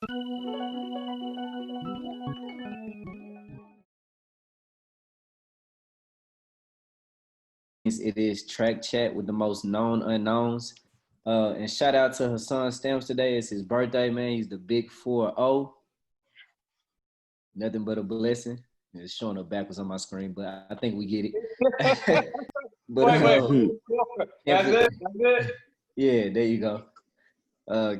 It is Track Chat with the most known unknowns. And shout out to Hassan Stamps today. It's his birthday, man. He's the big 4-0. Nothing but a blessing. It's showing up backwards on my screen, but I think we get it. But wait. That's it? Yeah, there you go.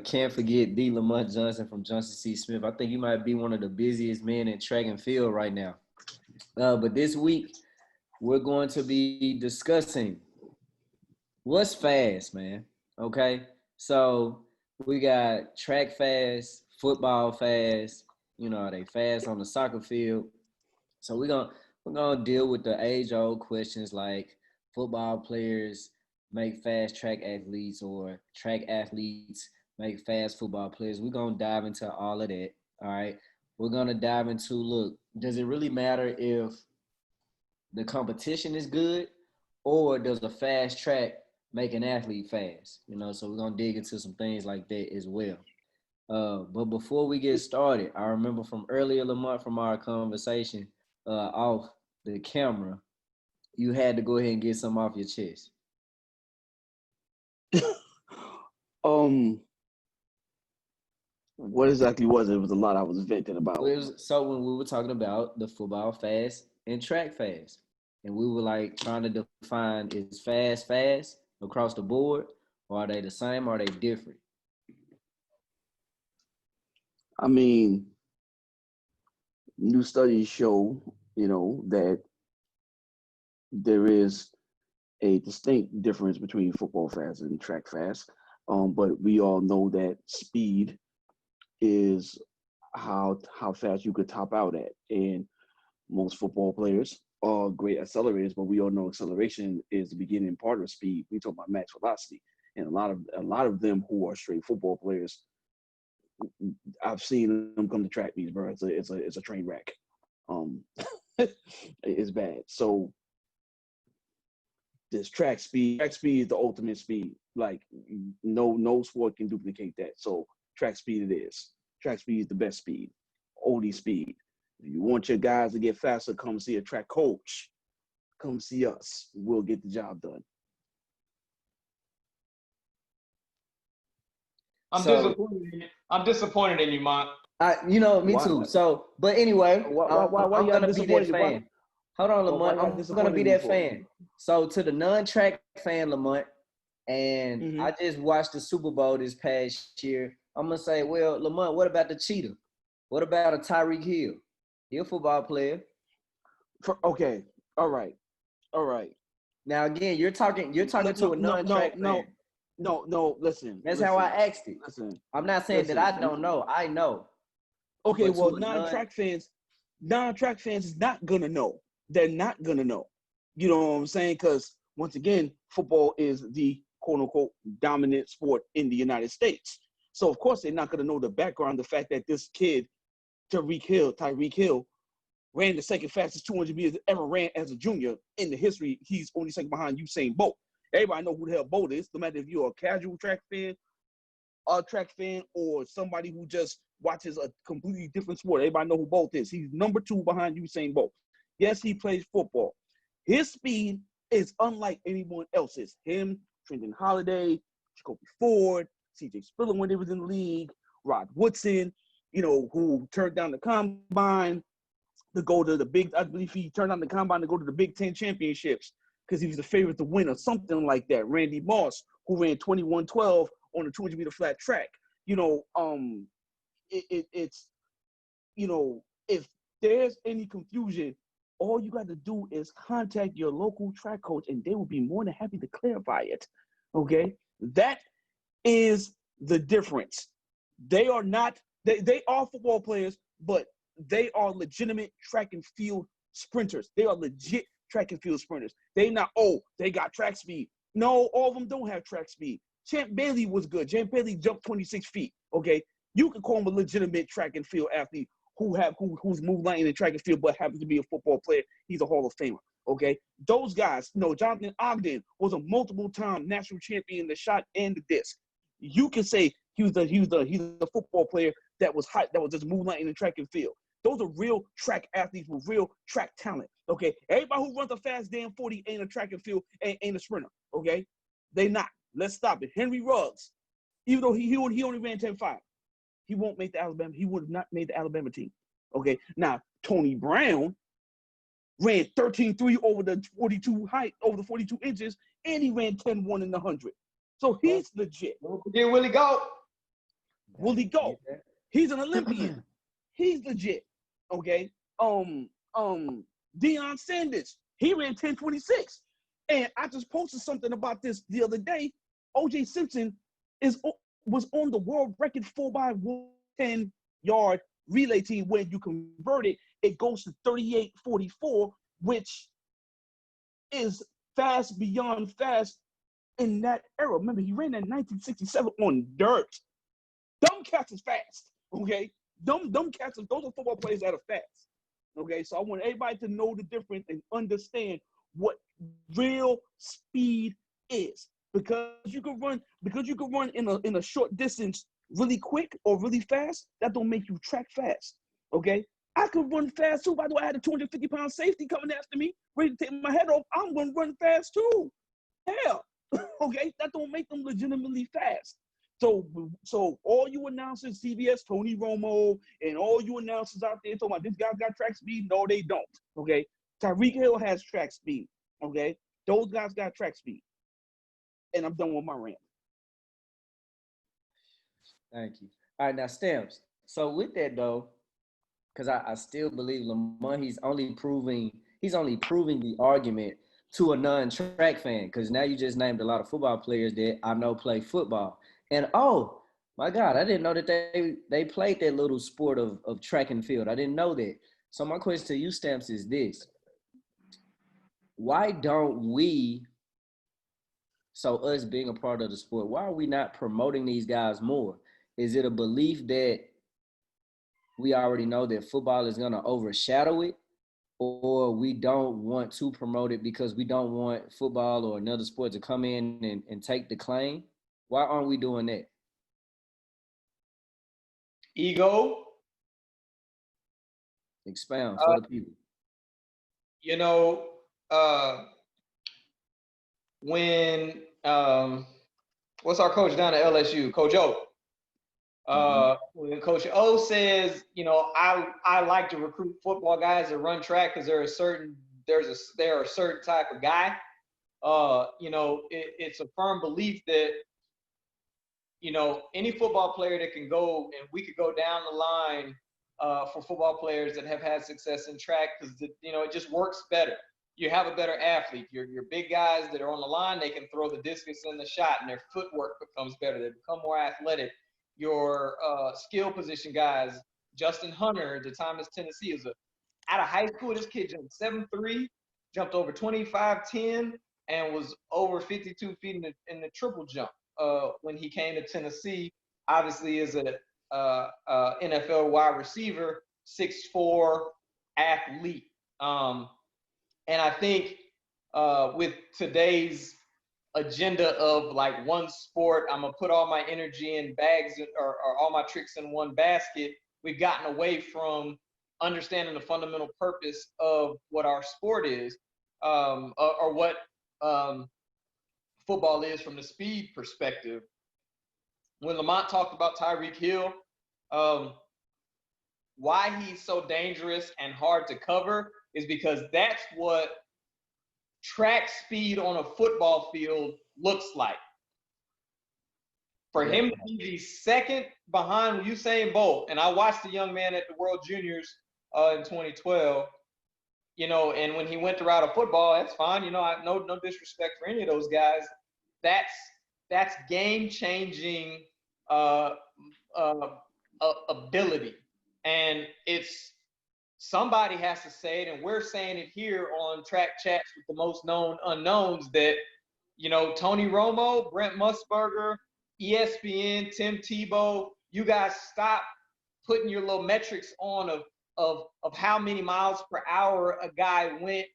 Can't forget D. Lamont Johnson from Johnson C. Smith. I think he might be one of the busiest men in track and field right now. But this week, we're going to be discussing what's fast, man. Okay. So we got track fast, football fast, are they fast on the soccer field? So we're gonna deal with the age-old questions like football players make fast track athletes or track athletes make fast football players. We're gonna dive into all of that. All right. We're gonna dive into look, does it really matter if the competition is good or does a fast track make an athlete fast? So we're gonna dig into some things like that as well. But before we get started, I remember from earlier Lamont from our conversation off the camera, you had to go ahead and get some off your chest. What exactly was it? It was a lot I was venting about. So when we were talking about the football fast and track fast, and we were like trying to define is fast across the board, or are they the same, or are they different? I mean, new studies show, that there is a distinct difference between football fast and track fast. But we all know that speed is how fast you could top out at. And most football players are great accelerators, but we all know acceleration is the beginning part of speed. We talk about max velocity. And a lot of them who are straight football players, I've seen them come to track meets, bro. It's a train wreck. It's bad. So this track speed is the ultimate speed. Like no sport can duplicate that. So track speed it is. Track speed is the best speed, only speed. If you want your guys to get faster, come see a track coach. Come see us. We'll get the job done. I'm disappointed in you, Mont. Me too. So, but anyway, I'm gonna be that fan. Hold on, Lamont. I'm gonna be that fan. So, to the non-track fan, Lamont, and I just watched the Super Bowl this past year. I'm gonna say, well, Lamont, what about the cheetah? What about a Tyreek Hill? He's a football player. Okay. All right. Now again, you're talking to a non-track fan. No, listen. That's how I asked it. Listen. I'm not saying that I don't know. I know. Okay, well, non-track fans is not gonna know. They're not gonna know. You know what I'm saying? Because once again, football is the quote-unquote dominant sport in the United States. So of course they're not gonna know the background, the fact that this kid, Tyreek Hill, ran the second fastest 200 meters ever ran as a junior in the history. He's only second behind Usain Bolt. Everybody know who the hell Bolt is, no matter if you're a casual track fan, or somebody who just watches a completely different sport. Everybody know who Bolt is. He's number 2 behind Usain Bolt. Yes, he plays football. His speed is unlike anyone else's. Him, Trenton Holiday, Jacoby Ford, C.J. Spiller when they was in the league, Rod Woodson, who turned down the combine to go to the big, I believe he turned down the combine to go to the Big Ten championships because he was the favorite to win or something like that. Randy Moss, who ran 21:12 on the 200-meter flat track. If there's any confusion, all you got to do is contact your local track coach and they will be more than happy to clarify it. Okay? That is the difference. They are football players, but they are legitimate track and field sprinters. They are legit track and field sprinters. They got track speed. No, all of them don't have track speed. Champ Bailey was good. Champ Bailey jumped 26 feet. Okay, you can call him a legitimate track and field athlete who's moved line in track and field, but happens to be a football player. He's a Hall of Famer. Okay, those guys. Jonathan Ogden was a multiple-time national champion in the shot and the disc. You can say he's a football player, that was hype, that was just moonlighting in track and field. Those are real track athletes with real track talent. Okay, everybody who runs a fast damn 40 ain't a track and field, ain't a sprinter. Okay, they not. Let's stop it. Henry Ruggs, even though he only ran 10.5, he won't make the Alabama. He would have not made the Alabama team. Okay, now Tony Brown ran 13.3 over the 42 height, over the 42 inches, and he ran 10.1 in the 100. So he's legit. Don't forget Willie Goat. Willie Goat. He's an Olympian. He's legit. Okay. Deion Sanders. He ran 10.26. And I just posted something about this the other day. O.J. Simpson was on the world record 4x110 yard relay team. When you convert it, it goes to 38.44, which is fast beyond fast in that era. Remember, he ran that 1967 on dirt. Dumb cats is fast. Okay, dumb cats. Those are football players that are fast. Okay, so I want everybody to know the difference and understand what real speed is, because you can run in a short distance really quick or really fast. That don't make you track fast. Okay, I could run fast too. By the way, I had a 250-pound safety coming after me, ready to take my head off. I'm gonna run fast too. Hell, okay, that don't make them legitimately fast. So all you announcers, CBS, Tony Romo, and all you announcers out there talking about this guy's got track speed, no, they don't. Okay, Tyreek Hill has track speed. Okay, those guys got track speed. And I'm done with my rant. Thank you. All right, now Stamps. So with that though, because I still believe Lamont, he's only proving the argument to a non-track fan, because now you just named a lot of football players that I know play football. And oh my God, I didn't know that they played that little sport of track and field. I didn't know that. So my question to you, Stamps, is this. Why don't we, so us being a part of the sport, why are we not promoting these guys more? Is it a belief that we already know that football is going to overshadow it, or we don't want to promote it because we don't want football or another sport to come in and take the claim? Why aren't we doing that? Ego. Expound for the people. You know, when what's our coach down at LSU? Coach O. When Coach O says, you know, I like to recruit football guys that run track because they're a certain type of guy. You know, it's a firm belief that, you know, any football player that can go, and we could go down the line for football players that have had success in track, because you know, it just works better. You have a better athlete. Your big guys that are on the line, they can throw the discus and the shot, and their footwork becomes better. They become more athletic. Your skill position guys, Justin Hunter at the time at Tennessee, out of high school, this kid jumped 7'3", jumped over 25'10", and was over 52 feet in the triple jump when he came to Tennessee. Obviously, as a NFL wide receiver, 6'4" athlete. And I think with today's agenda of like one sport, I'm gonna put all my energy in bags or all my tricks in one basket, we've gotten away from understanding the fundamental purpose of what our sport is, or what football is from the speed perspective. When Lamont talked about Tyreek Hill, why he's so dangerous and hard to cover is because that's what track speed on a football field looks like. For him to be the second behind Usain Bolt, and I watched the young man at the World Juniors in 2012, you know, and when he went the route of football, that's fine. You know, no disrespect for any of those guys. That's game-changing ability. And it's, somebody has to say it, and we're saying it here on Track Chats with the Most Known Unknowns, that, you know, Tony Romo, Brent Musburger, ESPN, Tim Tebow, you guys stop putting your little metrics on of how many miles per hour a guy went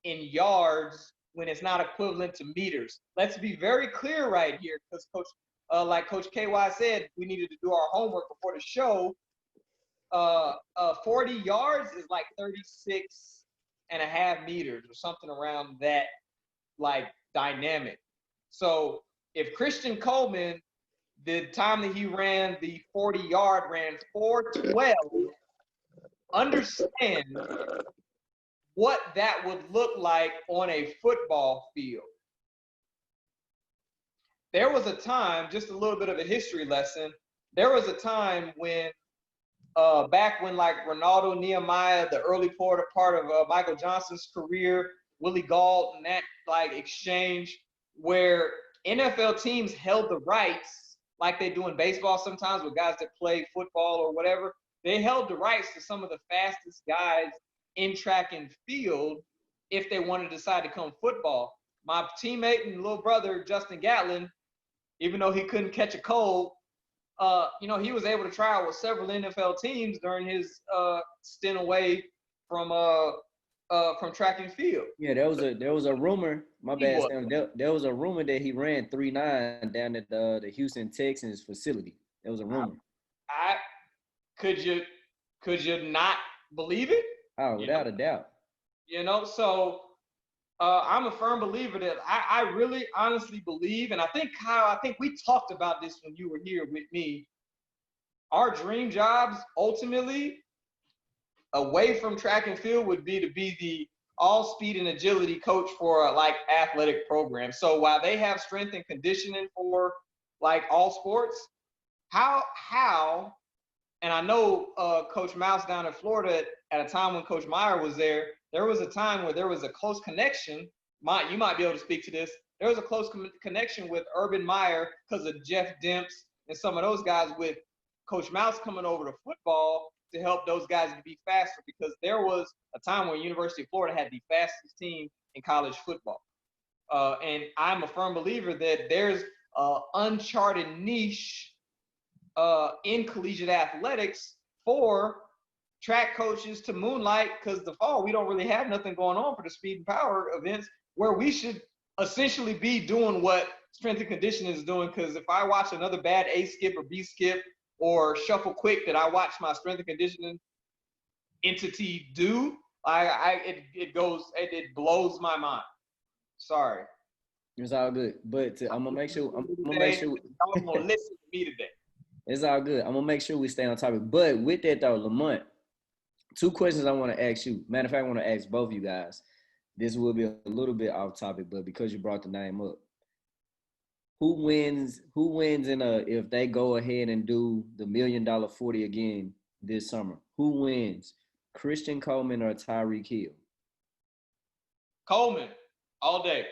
in yards when it's not equivalent to meters. Let's be very clear right here, because like Coach KY said, we needed to do our homework before the show. 40 yards is like 36 and a half meters or something around that, like, dynamic. So if Christian Coleman, the time that he ran the 40-yard, ran 4:12, understand what that would look like on a football field. There was a time, just a little bit of a history lesson, there was a time when back when, like, Ronaldo, Nehemiah, the early part of Michael Johnson's career, Willie Gault, and that, like, exchange where NFL teams held the rights, like they do in baseball sometimes with guys that play football or whatever. They held the rights to some of the fastest guys in track and field if they wanted to decide to come football. My teammate and little brother, Justin Gatlin, even though he couldn't catch a cold, he was able to try out with several NFL teams during his stint away from track and field. Yeah, there was a rumor. My bad, Sam. There was a rumor that he ran 3.9 down at the Houston Texans facility. There was a rumor. Could you not believe it? Oh, without a doubt. So I'm a firm believer that I really honestly believe, and I think, Kyle, we talked about this when you were here with me. Our dream jobs ultimately, away from track and field, would be to be the all speed and agility coach for like athletic programs. So while they have strength and conditioning for like all sports, how and I know Coach Mouse down in Florida at a time when Coach Meyer was there was a time where there was a close connection. You might be able to speak to this. There was a close connection with Urban Meyer because of Jeff Demps and some of those guys, with Coach Mouse coming over to football to help those guys to be faster, because there was a time when University of Florida had the fastest team in college football. And I'm a firm believer that there's an uncharted niche in collegiate athletics for track coaches to moonlight, because the fall we don't really have nothing going on for the speed and power events, where we should essentially be doing what strength and conditioning is doing. Because if I watch another bad A skip or B skip or shuffle quick that I watch my strength and conditioning entity do, it blows my mind. Sorry. It's all good, but I'm gonna make sure. I'm gonna listen to me today. It's all good. I'm gonna make sure we stay on topic. But with that though, Lamont, 2 questions I want to ask you. Matter of fact, I want to ask both of you guys. This will be a little bit off topic, but because you brought the name up, who wins if they go ahead and do the $1 million 40 again this summer? Who wins, Christian Coleman or Tyreek Hill? Coleman, all day.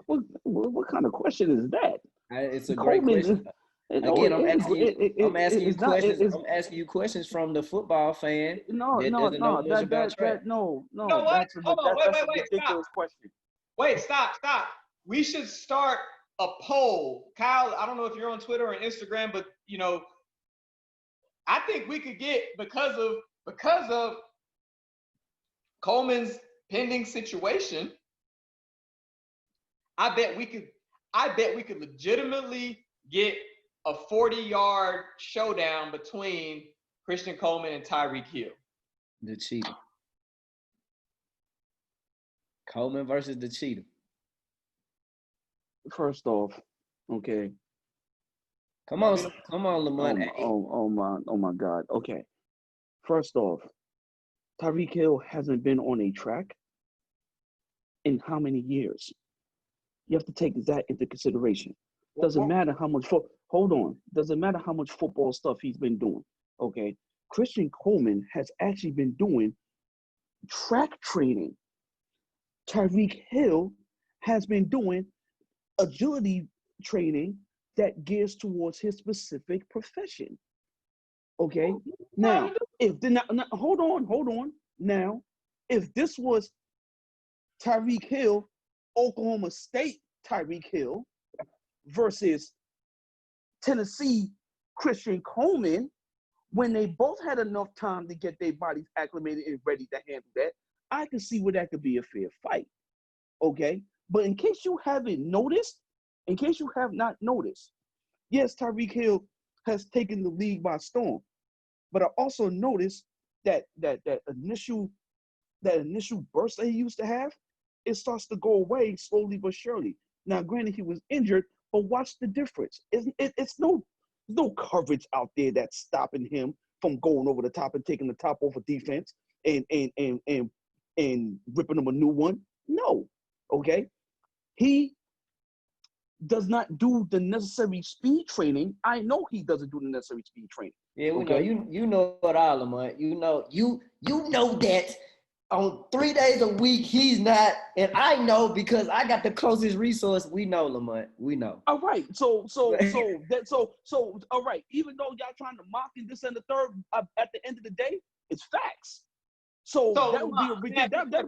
What kind of question is that? It's a great question. Again, I'm asking you questions from the football fan. No, that's a ridiculous question. Wait, stop. We should start a poll. Kyle, I don't know if you're on Twitter or Instagram, but I think we could get, because of Coleman's pending situation, I bet we could legitimately get a 40-yard showdown between Christian Coleman and Tyreek Hill. The cheetah. Coleman versus the cheetah. First off, okay. Come on, Lamont. Oh my God. Okay. First off, Tyreek Hill hasn't been on a track in how many years? You have to take that into consideration. Doesn't matter how much Doesn't matter how much football stuff he's been doing. Okay. Christian Coleman has actually been doing track training. Tyreek Hill has been doing agility training that gears towards his specific profession. Okay. Now, hold on. Now, if this was Tyreek Hill, Oklahoma State Tyreek Hill versus Tennessee Christian Coleman, when they both had enough time to get their bodies acclimated and ready to handle that, I can see where that could be a fair fight. Okay. But in case you have not noticed, yes, Tyreek Hill has taken the league by storm. But I also noticed that initial burst that he used to have, it starts to go away slowly but surely. Now, granted, he was injured, but watch the difference. It's no coverage out there that's stopping him from going over the top and taking the top off of defense and ripping them a new one. No, okay. He does not do the necessary speed training. I know he doesn't do the necessary speed training. Yeah, we okay? know you know what all Lamont. You know that on 3 days a week he's not, and I know because I got the closest resource. We know, Lamont. We know. All right. So all right. Even though y'all trying to mock and this and the third, at the end of the day, it's facts. So that would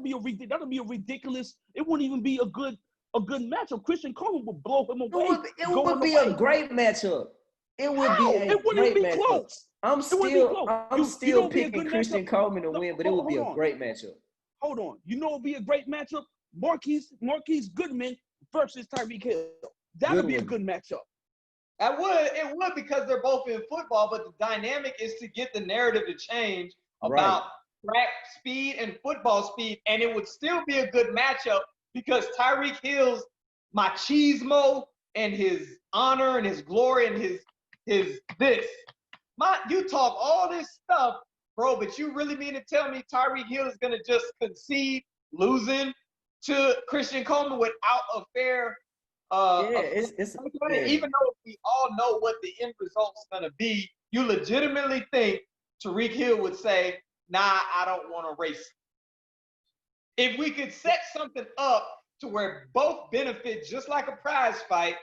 be a ridiculous. It wouldn't even be a good matchup. Christian Coleman would blow him away. It would be a great matchup. It would be a great matchup. Close. I'm still picking Christian Coleman to win, but it would be a great matchup. Hold on. You know it would be a great matchup? Marquise Goodman versus Tyreek Hill. That would be a good matchup. It would because they're both in football, but the dynamic is to get the narrative to change about track speed and football speed, and it would still be a good matchup because Tyreek Hill's machismo and his honor and his glory and his this. You talk all this stuff, bro, but you really mean to tell me Tyreek Hill is going to just concede losing to Christian Coleman without a fair even though we all know what the end result's going to be, you legitimately think Tyreek Hill would say, nah, I don't want to race. If we could set something up to where both benefit just like a prize fight,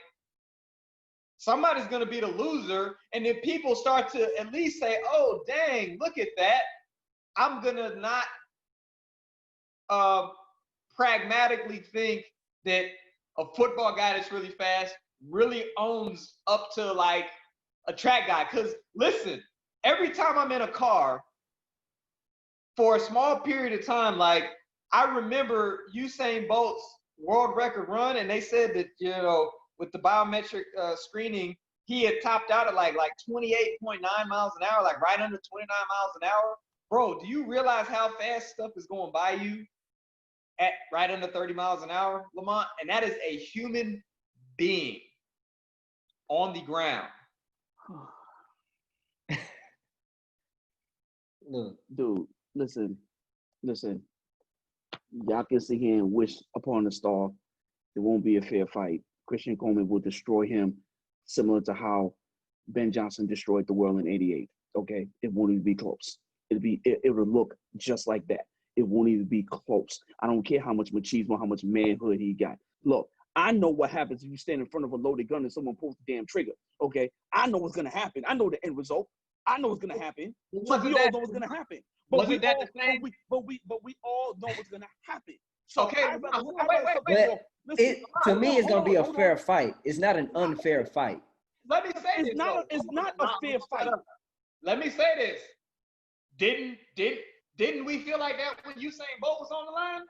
somebody's going to be the loser, and then people start to at least say, oh, dang, look at that. I'm going to not pragmatically think that a football guy that's really fast really owns up to like a track guy. Because listen, every time I'm in a car for a small period of time, like I remember Usain Bolt's world record run, and they said that, with the biometric screening, he had topped out at like 28.9 miles an hour, like right under 29 miles an hour. Bro, do you realize how fast stuff is going by you at right under 30 miles an hour, Lamont? And that is a human being on the ground. Dude, listen. Y'all can sit here and wish upon a star. It won't be a fair fight. Christian Coleman will destroy him, similar to how Ben Johnson destroyed the world in '88. Okay, it won't even be close. It'll look just like that. It won't even be close. I don't care how much machismo, how much manhood he got. Look, I know what happens if you stand in front of a loaded gun and someone pulls the damn trigger. Okay, I know what's gonna happen. I know the end result. I know what's gonna happen. So we all know what's gonna happen. But we all know what's gonna happen. So okay, wait. Listen, to me, it's gonna be a fair fight. It's not an unfair fight. Let me say this. It's not a fair fight. Let me say this. Didn't we feel like that when Usain Bolt was on the line?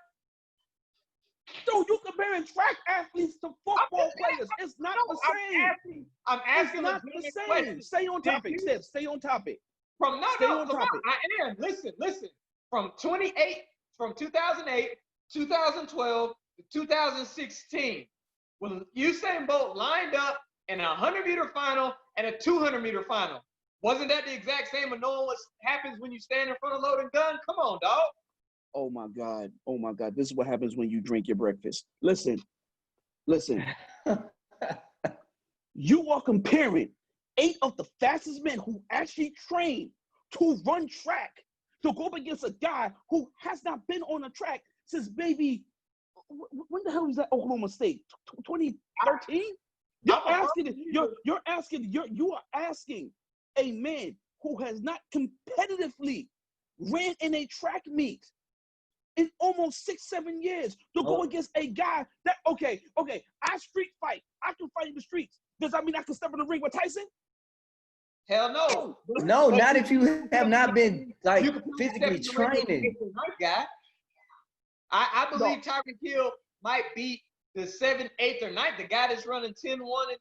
Dude, you comparing track athletes to football players. It's not the same. I'm asking it's not the same. Question. Stay on topic, Steph. Stay on topic. Stay on topic. I am. Listen. From 2008, 2012, to 2016, when Usain Bolt lined up in a 100-meter final and a 200-meter final, wasn't that the exact same of knowing what happens when you stand in front of a loaded gun? Come on, dog. Oh my God. This is what happens when you drink your breakfast. Listen. You are comparing 8 of the fastest men who actually train to run track to go up against a guy who has not been on a track since maybe, when the hell was that Oklahoma State? 2013? You are asking a man who has not competitively ran in a track meet in almost 6-7 years to go against a guy that, okay, I street fight. I can fight in the streets. Does that mean I can step in the ring with Tyson? Hell no. No, not if you have not been like physically training. Guy. I believe Tyreek Hill might beat the 7th, 8th, or 9th, the guy that's running 10-1 and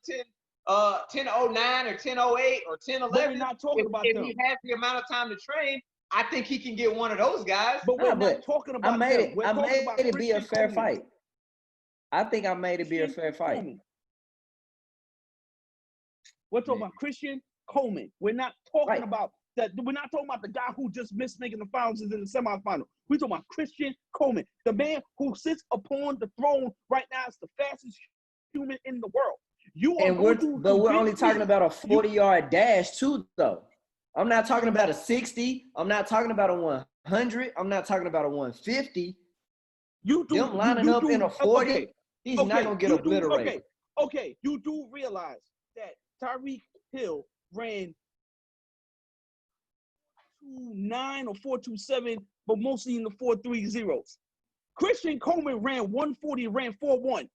10:09 or 10:08 or 10:11. But we're not talking about if them. he has the amount of time to train, I think he can get one of those guys. But we're Nah, not but talking about I made them. it. We're I talking made about it be a Christian fair Coleman. fight. I think I made it be a fair fight. Coleman. We're talking about Christian Coleman. We're not talking Right. about that. We're not talking about the guy who just missed making the finals and in the semifinal. We're talking about Christian Coleman, the man who sits upon the throne right now is the fastest human in the world. You are And going to we're only convince talking me- about a 40-yard dash too, though. I'm not talking about a 60. I'm not talking about a 100. I'm not talking about a 150. You do Them lining you up do, in a 40, okay, he's okay, not gonna get you do- obliterated. Okay, you do realize that Tyreek Hill ran 4.29 or 4.27, but mostly in the 4.30s. Christian Coleman ran 140, ran 4.1.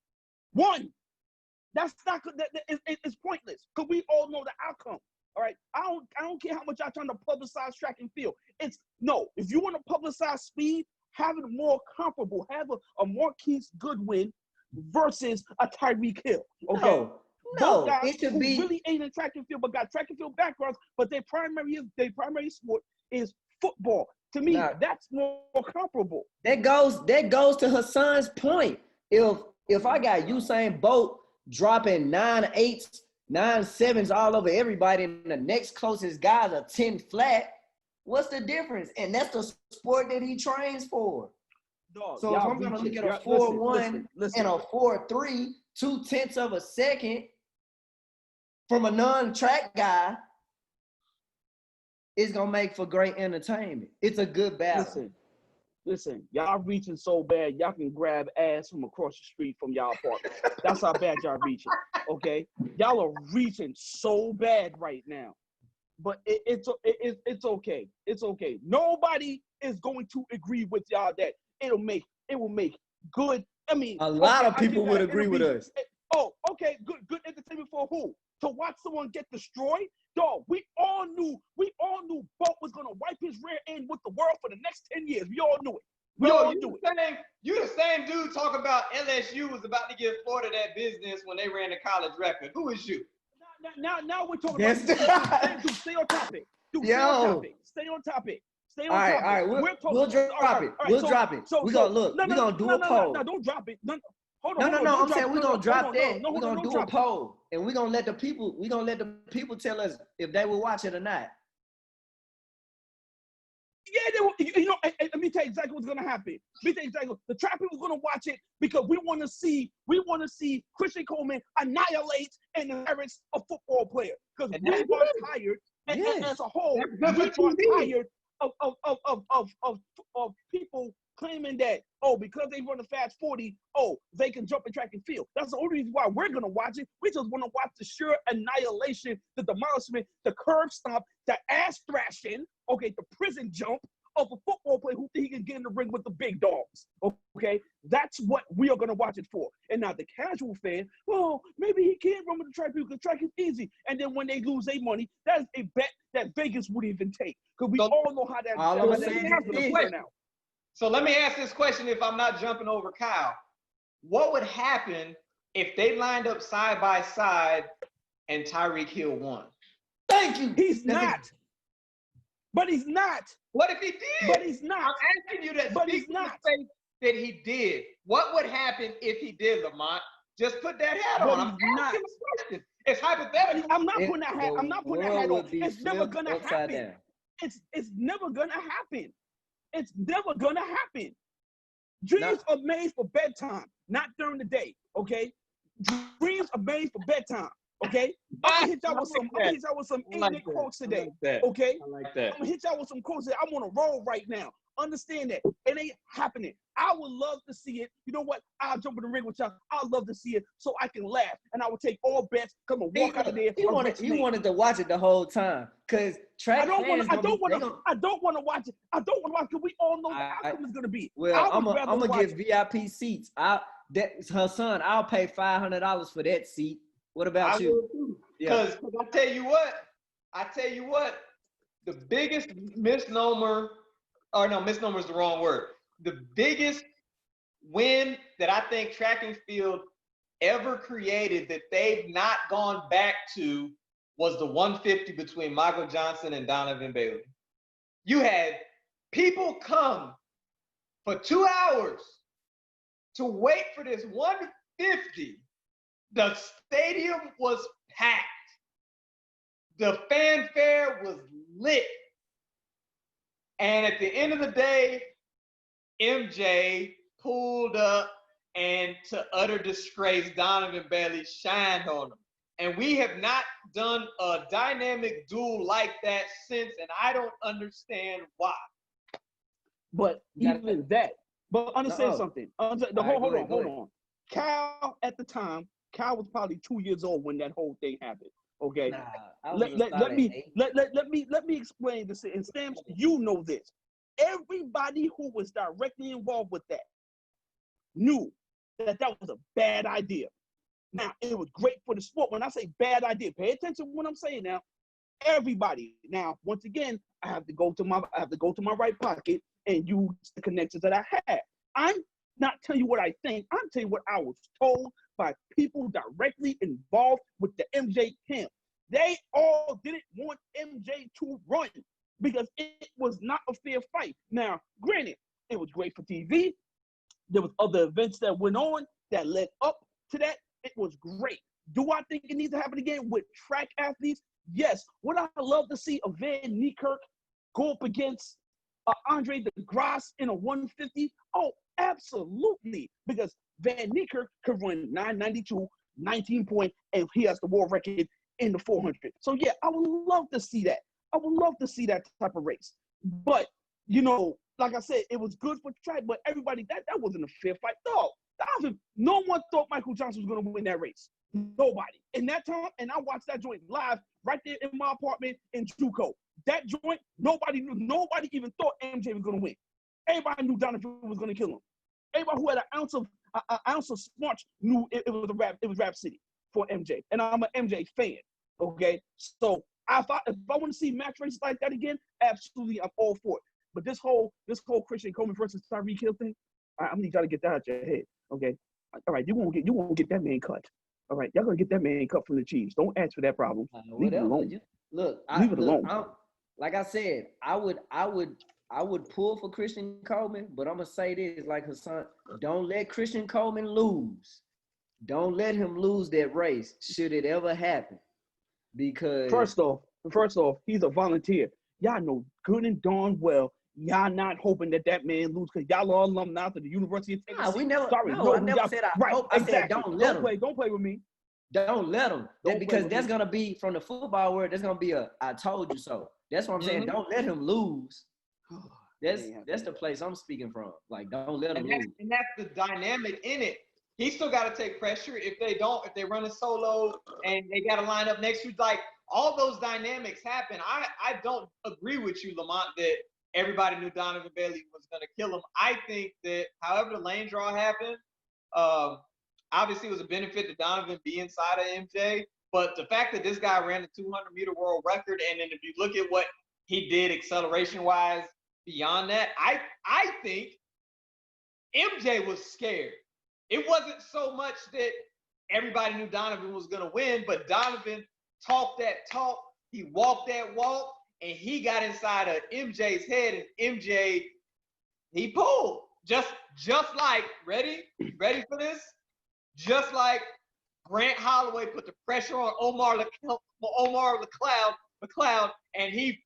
That's not good. It's pointless because we all know the outcome. All right. I don't care how much y'all trying to publicize track and field. If you want to publicize speed, have it more comparable. Have a Marquise Goodwin versus a Tyreek Hill. Okay. No, Both guys it should who be. really ain't in track and field, but got track and field backgrounds, but their primary sport is football. To me, Nah. that's more comparable. That goes to Hassan's point. If I got Usain Bolt dropping 9.8s, 9.7s all over everybody, and the next closest guys are 10 flat, what's the difference? And that's the sport that he trains for. Dog, So if y'all I'm gonna reaching. look at a Y'all- 4.1 listen. and a 4.3, 0.2 of a second from a non-track guy, it's gonna make for great entertainment. It's a good battle. Listen, y'all reaching so bad, y'all can grab ass from across the street from y'all apartment. That's how bad y'all reaching, okay? Y'all are reaching so bad right now. But it's okay. It's okay. Nobody is going to agree with y'all that it will make good. I mean, A lot of I get people that. would agree It'll with be- us. Oh, okay, good entertainment for who? To watch someone get destroyed? Dog, we all knew Bolt was gonna wipe his rear end with the world for the next 10 years. We all knew it. We all knew it. You the same dude talk about LSU was about to give Florida that business when they ran the college record. Who is you? Now we're talking Yes. about dude, stay on topic. Dude, stay on topic. All right, we'll drop it. We'll drop it. We're gonna do a poll. No, don't drop it. Hold No, on. I'm saying we're gonna drop that. We're We're gonna do a poll, and we're gonna let the people tell us if they will watch it or not. Yeah, they will, let me tell you exactly what's gonna happen. The trap people going to watch it because we want to see Christian Coleman annihilate and embarrass a football player. Because we are tired, and as a whole, we are tired of people claiming that, because they run a fast 40, they can jump in track and field. That's the only reason why we're going to watch it. We just want to watch the sheer annihilation, the demolishment, the curb stomp, the ass thrashing, the prison jump of a football player who think he can get in the ring with the big dogs. Okay? That's what we are going to watch it for. And now the casual fan, maybe he can't run with the track because track is easy. And then when they lose their money, that's a bet that Vegas would even take. Because we all know how that's going to turn out. So let me ask this question if I'm not jumping over Kyle. What would happen if they lined up side by side and Tyreek Hill won? Thank you. He's not. But he's not. What if he did? But he's not. I'm asking you that. But he's not. That he did. What would happen if he did, Lamont? Just put that hat But on. I'm he's not. asking a question. It's hypothetical. I'm not putting that hat. I'm not putting that hat on. It's never gonna happen. Down. It's never gonna happen. It's never gonna happen. Dreams are made for bedtime, not during the day. Okay, dreams are made for bedtime. Okay, I'm gonna hit y'all with some ignorant quotes today. Okay, I like that. I'm gonna hit y'all with some quotes today. I'm on a roll right now. Understand that it ain't happening. I would love to see it. You know what? I'll jump in the ring with y'all. I'd love to see it so I can laugh, and I would take all bets. Come and walk out of there. He wanted to watch it the whole time because track. I don't want to watch it. I don't want to watch it because we all know the outcome is gonna be. Well, I'm gonna get VIP seats. Hassan, I'll pay $500 for that seat. What about you? Because I tell you what, the biggest misnomer. Or no, misnomer is the wrong word. The biggest win that I think track and field ever created that they've not gone back to was the 150 between Michael Johnson and Donovan Bailey. You had people come for 2 hours to wait for this 150. The stadium was packed. The fanfare was lit. And at the end of the day, MJ pulled up and to utter disgrace, Donovan Bailey shined on him. And we have not done a dynamic duel like that since, and I don't understand why. But even that, but understand something. Hold on. Cal, at the time, Cal was probably 2 years old when that whole thing happened. Okay. Let me explain this. And Stamps, you know this. Everybody who was directly involved with that knew that was a bad idea. Now, it was great for the sport. When I say bad idea, pay attention to what I'm saying now. Everybody. Now, once again, I have to go to my right pocket and use the connections that I have. I'm not telling you what I think. I'm telling you what I was told by people directly involved with the MJ camp. They all didn't want MJ to run because it was not a fair fight. Now, granted, it was great for TV. There was other events that went on that led up to that. It was great. Do I think it needs to happen again with track athletes? Yes. Would I love to see a Van Niekerk go up against Andre De Grasse in a 150? Oh, absolutely. Because Van Niekerk could run 992, 19 point, and he has the world record in the 400. So, yeah, I would love to see that. I would love to see that type of race. But, you know, like I said, it was good for track, but everybody, that wasn't a fair fight. No one thought Michael Johnson was going to win that race. Nobody. In that time, and I watched that joint live right there in my apartment in JUCO. That joint, nobody knew. Nobody even thought MJ was going to win. Everybody knew Donovan was going to kill him. Everybody who had an ounce of smarts knew it was Rap City for MJ. And I'm an MJ fan. Okay, so if I want to see match races like that again, absolutely, I'm all for it. But this whole Christian Coleman versus Tyreek Hill thing, I need y'all to get that out your head. Okay, all right, you won't get that man cut. All right, y'all gonna get that man cut from the Chiefs. Don't ask for that problem. Leave it alone. Leave it alone. Like I said, I would pull for Christian Coleman, but I'm gonna say this, like Hassan, don't let Christian Coleman lose. Don't let him lose that race, should it ever happen. Because first off, he's a volunteer. Y'all know good and darn well y'all not hoping that man lose because y'all are alumni of the University of Tennessee. I never said I hope. I said don't let him. Don't play with me. Don't let him. Because that's going to be, from the football world, that's going to be I told you so. That's what I'm saying. Don't let him lose. That's the place I'm speaking from. Like, don't let him lose. And that's the dynamic in it. He still got to take pressure. If they run a solo and they got to line up next to, like, all those dynamics happen. I don't agree with you, Lamont, that everybody knew Donovan Bailey was going to kill him. I think that however the lane draw happened, obviously it was a benefit to Donovan be inside of MJ. But the fact that this guy ran the 200-meter world record, and then if you look at what he did acceleration-wise beyond that, I think MJ was scared. It wasn't so much that everybody knew Donovan was going to win, but Donovan talked that talk, he walked that walk, and he got inside of MJ's head, and MJ, he pulled. Just like, ready for this? Just like Grant Holloway put the pressure on Omar McLeod, and he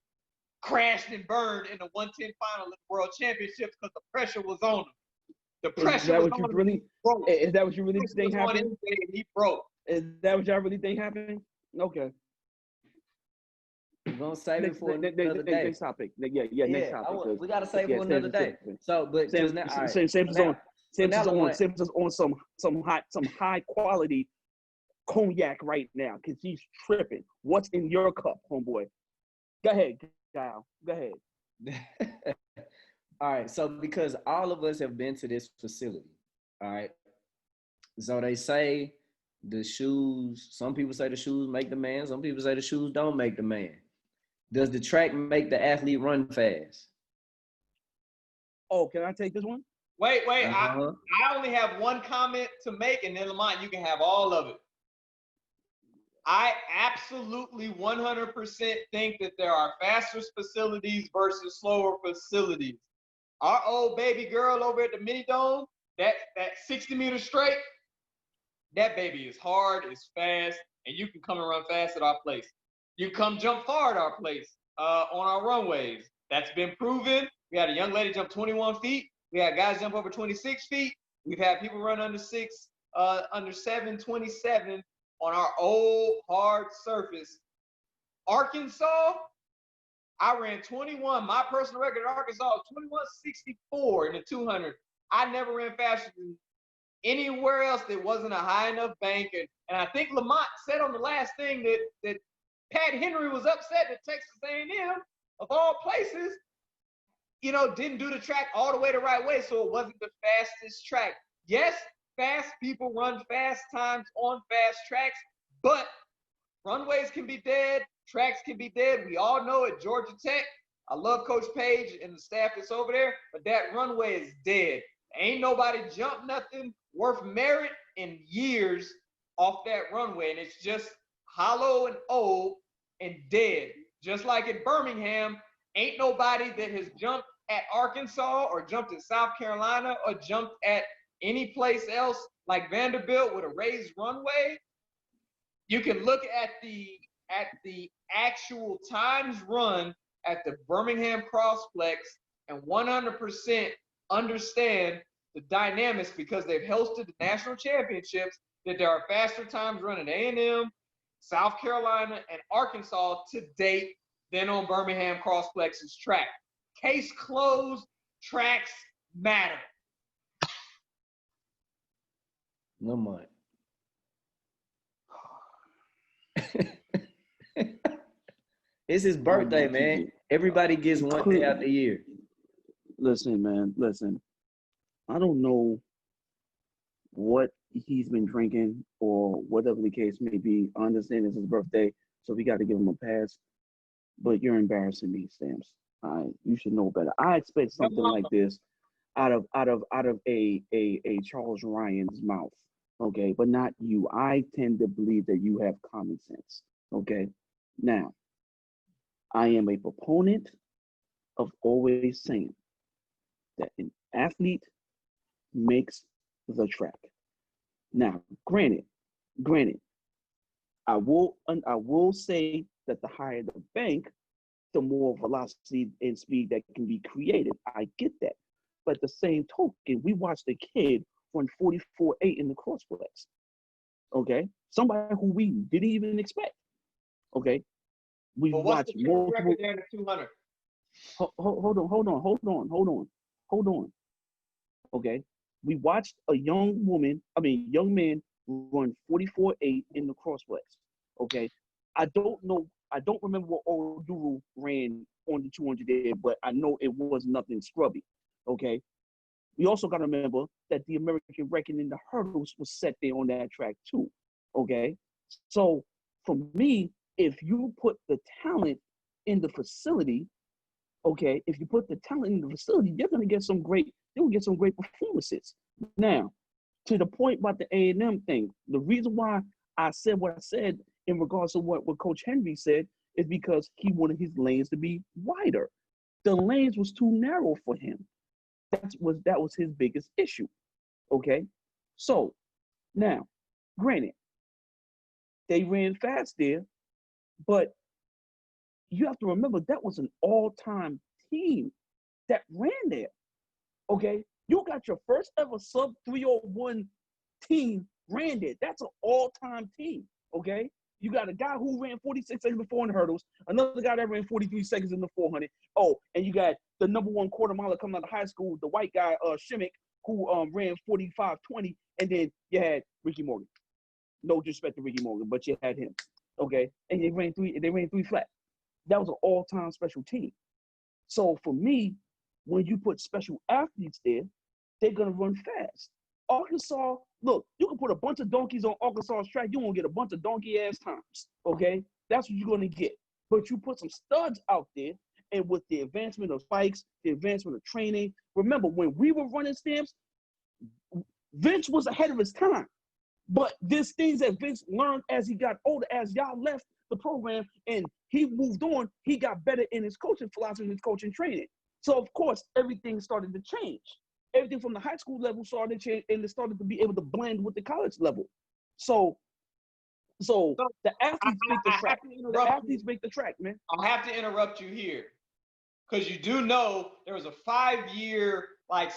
crashed and burned in the 110 final of the World Championships because the pressure was on him. The pressure was on him. Is that what you really think happened? He broke. Is that what y'all really think happened? Okay. We're gonna save it for another day. Next topic. Next topic. We gotta save it for another day. So, but Sam's on some high quality cognac right now because he's tripping. What's in your cup, homeboy? Go ahead, Kyle. Go ahead. All right. So because all of us have been to this facility, all right. So they say the shoes. Some people say the shoes make the man. Some people say the shoes don't make the man. Does the track make the athlete run fast? Oh, can I take this one? Wait. Uh-huh. I only have one comment to make, and then Lamont, you can have all of it. I absolutely 100% think that there are faster facilities versus slower facilities. Our old baby girl over at the mini dome, that 60 meter straight, that baby is hard, it's fast, and you can come and run fast at our place. You come jump far at our place on our runways. That's been proven. We had a young lady jump 21 feet. We had guys jump over 26 feet. We've had people run under 7:27 on our old hard surface. Arkansas, I ran 21. My personal record in Arkansas was 21:64 in the 200. I never ran faster than anywhere else that wasn't a high enough bank. And I think Lamont said on the last thing that Pat Henry was upset that Texas A&M, of all places, didn't do the track all the way the right way, so it wasn't the fastest track. Yes, fast people run fast times on fast tracks, but runways can be dead, tracks can be dead. We all know at Georgia Tech, I love Coach Page and the staff that's over there, but that runway is dead. Ain't nobody jumped nothing worth merit in years off that runway, and it's just hollow and old and dead. Just like at Birmingham, ain't nobody that has jumped at Arkansas or jumped at South Carolina or jumped at any place else like Vanderbilt with a raised runway. You can look at the actual times run at the Birmingham Crossplex and 100% understand the dynamics because they've hosted the national championships, that there are faster times running A&M, South Carolina, and Arkansas to date than on Birmingham Crossplex's track. Case closed, tracks matter. No mind. It's his birthday, man. Everybody gets one day out the year. Listen, man. Listen. I don't know what he's been drinking or whatever the case may be. I understand it's his birthday, so we got to give him a pass. But you're embarrassing me, Stamps. You should know better. I expect something like this out of a Charles Ryan's mouth, okay? But not you. I tend to believe that you have common sense, okay? Now, I am a proponent of always saying that an athlete makes the track. Now, granted, I will say that the higher the bank, the more velocity and speed that can be created. I get that. But at the same token, we watched a kid run 44.8 in the Crossplex. Okay? Somebody who we didn't even expect. Okay? We watched multiple record there in the 200. Hold on. Okay? We watched a young man run 44.8 in the Crossplex. Okay? I don't remember what Oduru ran on the 200 there, but I know it was nothing scrubby. Okay. We also got to remember that the American record in the hurdles was set there on that track too. Okay. So for me, if you put the talent in the facility, okay, you're going to get some great performances. Now, to the point about the A&M thing, the reason why I said what I said in regards to what Coach Henry said is because he wanted his lanes to be wider. The lanes was too narrow for him. That was his biggest issue. Okay? So, now, granted, they ran fast there, but you have to remember that was an all-time team that ran there. Okay? You got your first ever sub 301 team ran there. That's an all-time team. Okay? You got a guy who ran 46 seconds in the 400 hurdles, another guy that ran 43 seconds in the 400. Oh, and you got the number one quarter miler coming out of high school, the white guy, Shimmick, who ran 45:20, and then you had Ricky Morgan. No disrespect to Ricky Morgan, but you had him. Okay, and they ran three flat. That was an all-time special team. So for me, when you put special athletes there, they're gonna run fast. Arkansas, look, you can put a bunch of donkeys on Arkansas's track, you won't get a bunch of donkey ass times. Okay, that's what you're gonna get. But you put some studs out there, and with the advancement of spikes, the advancement of training. Remember, when we were running stamps, Vince was ahead of his time. But there's things that Vince learned as he got older, as y'all left the program and he moved on, he got better in his coaching philosophy and his coaching training. So, of course, everything started to change. Everything from the high school level started to change, and it started to be able to blend with the college level. So the athletes make the track. The athletes make the track, man. I'll have to interrupt you here because you do know there was a 5-year like.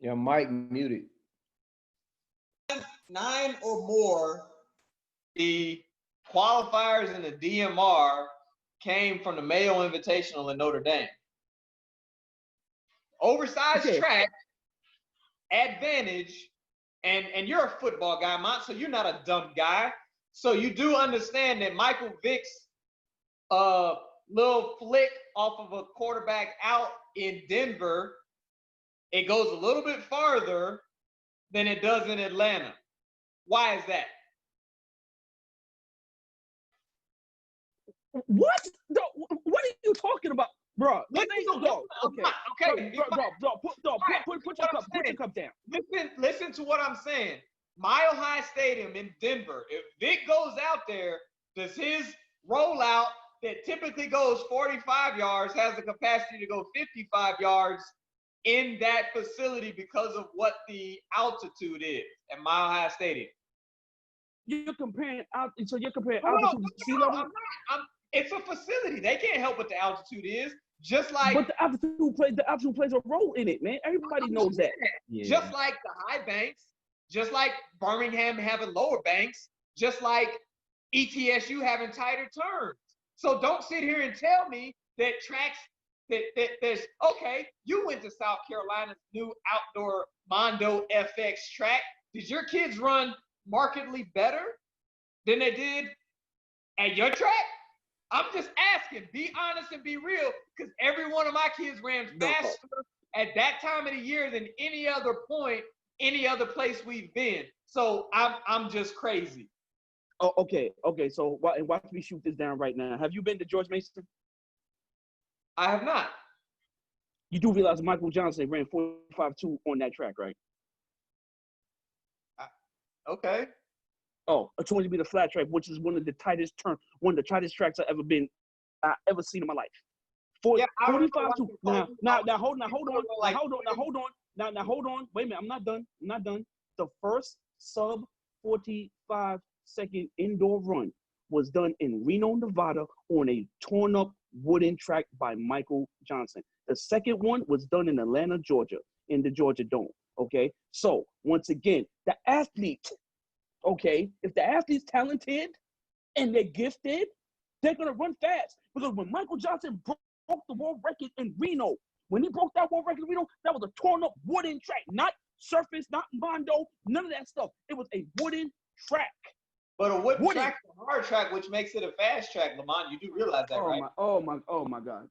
Your mic muted. 9 or more, the qualifiers in the DMR came from the Mayo Invitational in Notre Dame. Oversized track, advantage, and you're a football guy, Mont, so you're not a dumb guy. So you do understand that Michael Vick's little flick off of a quarterback out in Denver, it goes a little bit farther than it does in Atlanta. Why is that? What? What are you talking about, bro? Okay. Okay. Put your cup down. Listen to what I'm saying. Mile High Stadium in Denver. If Vic goes out there, does his rollout that typically goes 45 yards has the capacity to go 55 yards in that facility because of what the altitude is at Mile High Stadium? You're comparing altitude to sea level? It's a facility. They can't help what the altitude is. Just like, but the altitude plays a role in it, man. Everybody knows that. Yeah. Just like the high banks, just like Birmingham having lower banks, just like ETSU having tighter turns. So don't sit here and tell me that tracks that there's okay. You went to South Carolina's new outdoor Mondo FX track. Did your kids run markedly better than they did at your track? I'm just asking. Be honest and be real, because every one of my kids ran faster at that time of the year than any other point, any other place we've been. So I'm just crazy. Oh, okay. So watch me shoot this down right now. Have you been to George Mason? I have not. You do realize Michael Johnson ran 45.2 on that track, right? Okay. Oh, a 200-meter flat track, which is one of the tightest tracks I've ever seen in my life. 45.2. Now hold on. Wait a minute, I'm not done. The first sub 45-second indoor run was done in Reno, Nevada on a torn up wooden track by Michael Johnson. The second one was done in Atlanta, Georgia, in the Georgia Dome. Okay, so once again, the athlete, okay, if the athlete's talented and they're gifted, they're gonna run fast. Because when Michael Johnson broke the world record in Reno, when he broke that world record in Reno, that was a torn up wooden track, not surface, not Mondo, none of that stuff. It was a wooden track. But a wooden track is a hard track, which makes it a fast track, Lamont. You do realize that, right? Oh my God.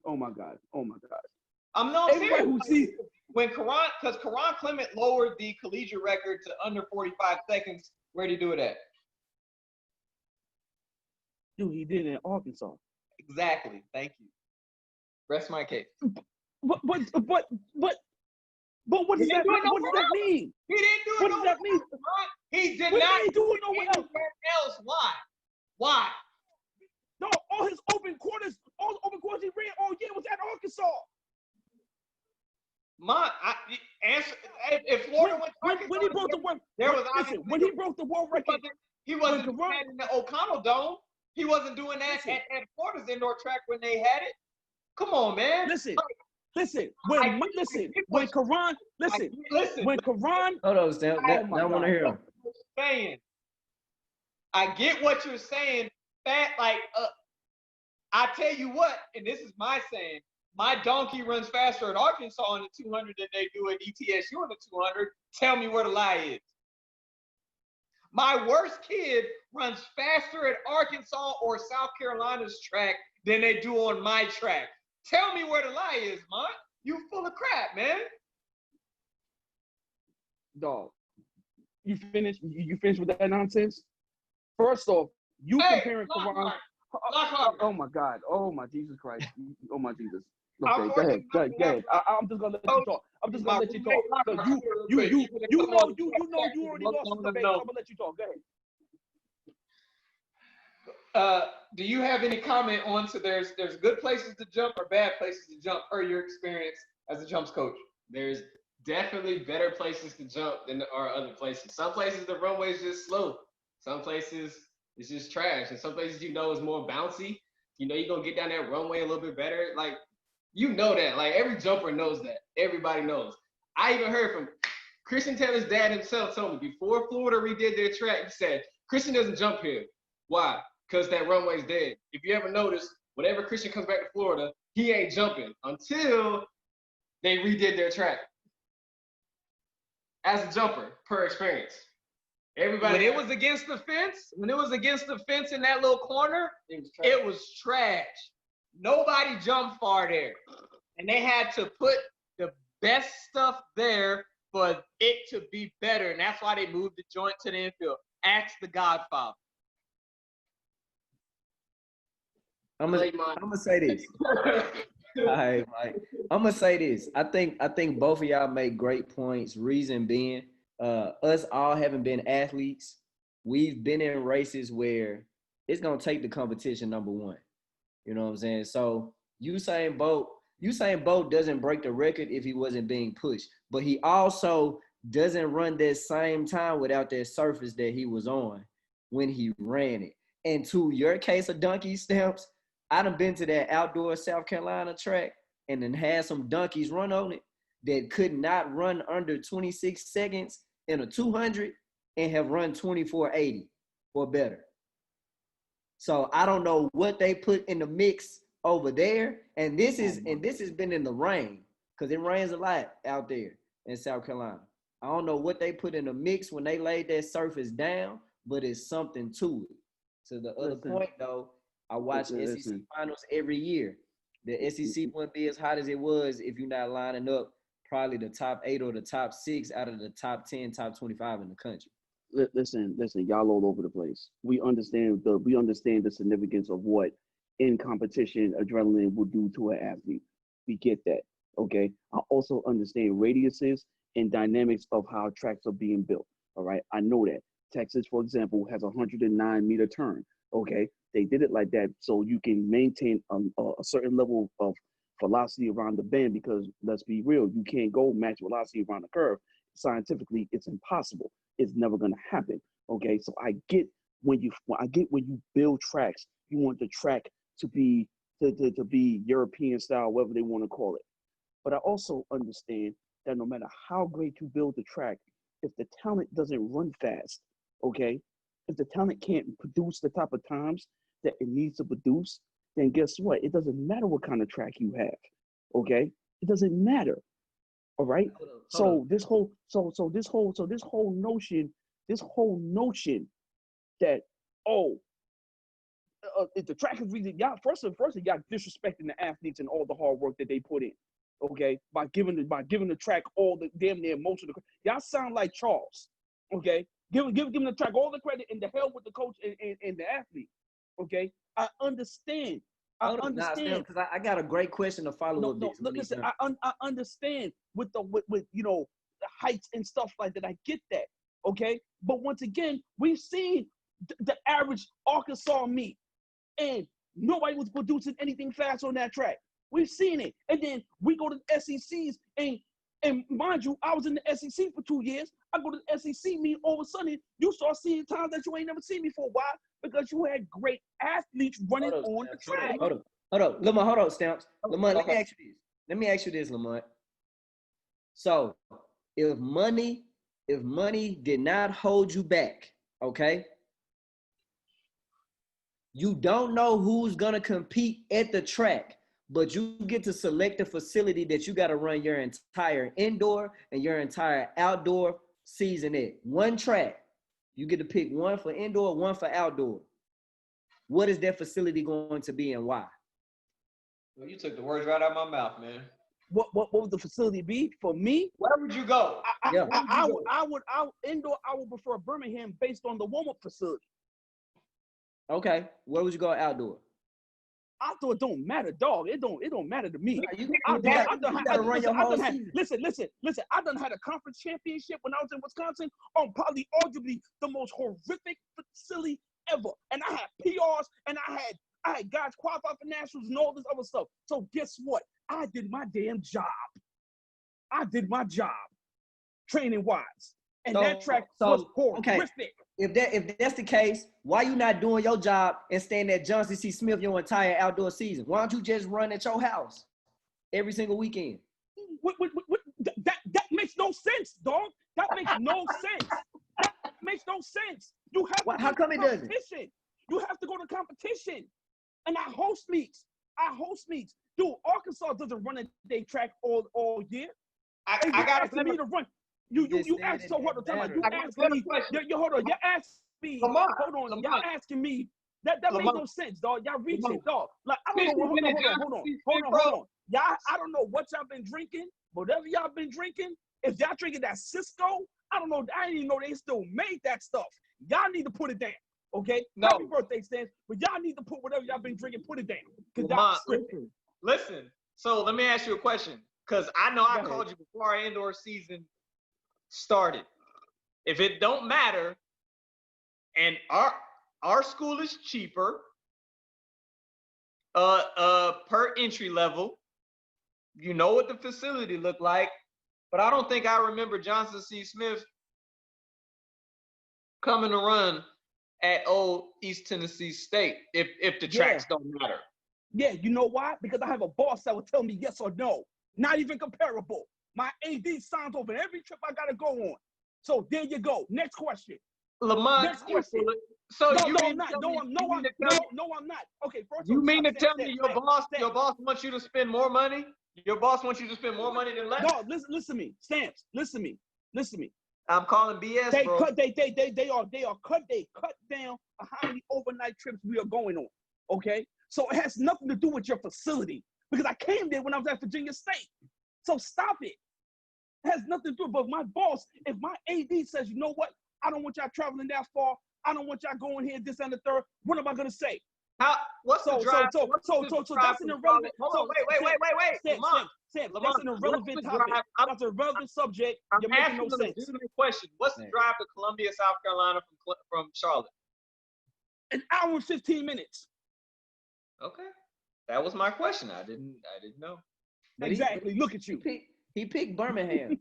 I'm not serious. When because Karan Clement lowered the collegiate record to under 45 seconds, where did he do it at? Dude, he did it in Arkansas. Exactly. Thank you. Rest my case. But what does that mean? What does that mean? He didn't do it. What does that mean? He did not do it nowhere else. Why? No, all the open quarters he ran all year was at Arkansas. If Florida went to Arkansas, when he broke the world, when he broke the world record, he wasn't doing that in the O'Connell Dome. He wasn't doing that at Florida's indoor track when they had it. Come on, man. Listen. When Karan. Hold on, Stan. I want to hear him. I get what you're saying. I tell you what, and this is my saying. My donkey runs faster at Arkansas in the 200 than they do at ETSU in the 200. Tell me where the lie is. My worst kid runs faster at Arkansas or South Carolina's track than they do on my track. Tell me where the lie is, Mont. You full of crap, man. Dog, you finished with that nonsense? First off, You Hey, comparing Quran. Lockhart. Oh my God. Oh my Jesus Christ. Oh my Jesus. I'm Okay, go working ahead. Go ahead. Go ahead. I'm just gonna let you talk. I'm just gonna let you talk. Cause you know you already lost the debate. So I'm gonna let you talk. Go ahead. Do you have any comment on to there's good places to jump or bad places to jump per your experience as a jumps coach? There's definitely better places to jump than there are other places. Some places the runway is just slow. Some places it's just trash. And some places is more bouncy. You're gonna get down that runway a little bit better. Like that. Like every jumper knows that. Everybody knows. I even heard from Christian Taylor's dad himself told me before Florida redid their track, he said, Christian doesn't jump here. Why? Because that runway's dead. If you ever notice, whenever Christian comes back to Florida, he ain't jumping until they redid their track. As a jumper, per experience. Everybody. When it was against the fence in that little corner, it was trash. Nobody jumped far there. And they had to put the best stuff there for it to be better. And that's why they moved the joint to the infield. Ask the Godfather. I'm gonna say this. All right, Mike. I'm gonna say this. I think both of y'all make great points. Reason being, us all haven't been athletes. We've been in races where it's gonna take the competition number one. You know what I'm saying? So Usain Bolt doesn't break the record if he wasn't being pushed, but he also doesn't run that same time without that surface that he was on when he ran it. And to your case of donkey stamps, I done been to that outdoor South Carolina track and then had some donkeys run on it that could not run under 26 seconds in a 200 and have run 24.80 or better. So I don't know what they put in the mix over there. And this has been in the rain because it rains a lot out there in South Carolina. I don't know what they put in the mix when they laid that surface down, but it's something to it. To the other point though, I watch SEC finals every year. The SEC wouldn't be as hot as it was if you're not lining up probably the top 8 or the top 6 out of the top 10, top 25 in the country. Listen, y'all all over the place. We understand the significance of what in competition adrenaline will do to an athlete. We get that, okay? I also understand radiuses and dynamics of how tracks are being built, all right? I know that. Texas, for example, has a 109-meter turn, okay? They did it like that so you can maintain a certain level of velocity around the bend because, let's be real, you can't go max velocity around the curve. Scientifically, it's impossible. It's never going to happen, okay? So I get when you build tracks, you want the track to be European style, whatever they want to call it. But I also understand that no matter how great you build the track, if the talent doesn't run fast, okay, if the talent can't produce the type of times that it needs to produce, then guess what? It doesn't matter what kind of track you have, okay? It doesn't matter, all right? So this whole notion that if the track is reason, y'all first y'all disrespecting the athletes and all the hard work that they put in, okay? By giving the track all the damn near most of the y'all sound like Charles, okay? Give the track all the credit and the hell with the coach and the athlete, okay? I understand. Because I got a great question to follow up this. Listen, I understand with the heights and stuff like that. I get that, okay? But once again, we've seen the average Arkansas meet, and nobody was producing anything fast on that track. We've seen it, and then we go to the SECs, and mind you, I was in the SEC for 2 years. I go to the SEC meet, all of a sudden, you start seeing times that you ain't never seen before. Why? Because you had great athletes running on the track. Hold up, Lamont, hold up, Stamps. Lamont, let me ask you this, Lamont. So, if money did not hold you back, okay? You don't know who's gonna compete at the track, but you get to select a facility that you got to run your entire indoor and your entire outdoor season at. One track. You get to pick one for indoor, one for outdoor. What is that facility going to be and why? Well, you took the words right out of my mouth, man. What would the facility be for me? Where would you go? I would prefer Birmingham based on the warm-up facility. Okay, where would you go outdoor? Outdoor don't matter, dog. It don't matter to me. You I gotta run listen, your I whole done had, season. listen. I done had a conference championship when I was in Wisconsin on probably arguably the most horrific facility ever. And I had PRs and I had guys qualified for nationals and all this other stuff. So guess what? I did my damn job. I did my job, training wise. And that track was horrific. Okay. If that's the case, why you not doing your job and staying at Johnson C. Smith your entire outdoor season? Why don't you just run at your house every single weekend? That makes no sense, dog. That makes no sense. That makes no sense. You have to how come it doesn't? You have to go to competition. And I host meets. Dude, Arkansas doesn't run a day track all year. I got me to run. You asked so hold on, time. You asked me. Hold on. You asked me. Hold on. Y'all asking me. That makes no sense, dog. Y'all reaching, dog. Like I don't know. Hold on. Y'all, I don't know what y'all been drinking. Whatever y'all been drinking, if y'all drinking that Cisco, I don't know. I didn't even know they still made that stuff. Y'all need to put it down. Okay? No. Happy birthday, Stan. But y'all need to put whatever y'all been drinking, put it down. Because y'all slipping. Listen, so let me ask you a question. Because I know I called you before our indoor season started. If it don't matter, and our school is cheaper per entry level, you know what the facility looked like, but I don't think I remember Johnson C. Smith coming to run at old East Tennessee State if the tracks don't matter. Yeah, you know why? Because I have a boss that will tell me yes or no. Not even comparable. My AD signs over every trip I gotta go on. So there you go. Next question. Lamont, next question. So no, I'm not. No, I'm not. Okay, first you mean to tell me your boss wants you to spend more money? Your boss wants you to spend more money than less? No, listen to me. Stance, listen to me. I'm calling BS, bro. They cut down how many overnight trips we are going on. Okay? So it has nothing to do with your facility. Because I came there when I was at Virginia State. So stop it. It has nothing to do with it. But my boss, if my AD says, you know what? I don't want y'all traveling that far. I don't want y'all going here, this and the third. What am I going to say? What's the drive? So that's an irrelevant. Wait. Sam, that's an irrelevant topic. That's a relevant subject. You're making no sense. Question. What's the drive to Columbia, South Carolina from Charlotte? An hour and 15 minutes. Okay. That was my question. I didn't know. But exactly. Look at you. He picked Birmingham.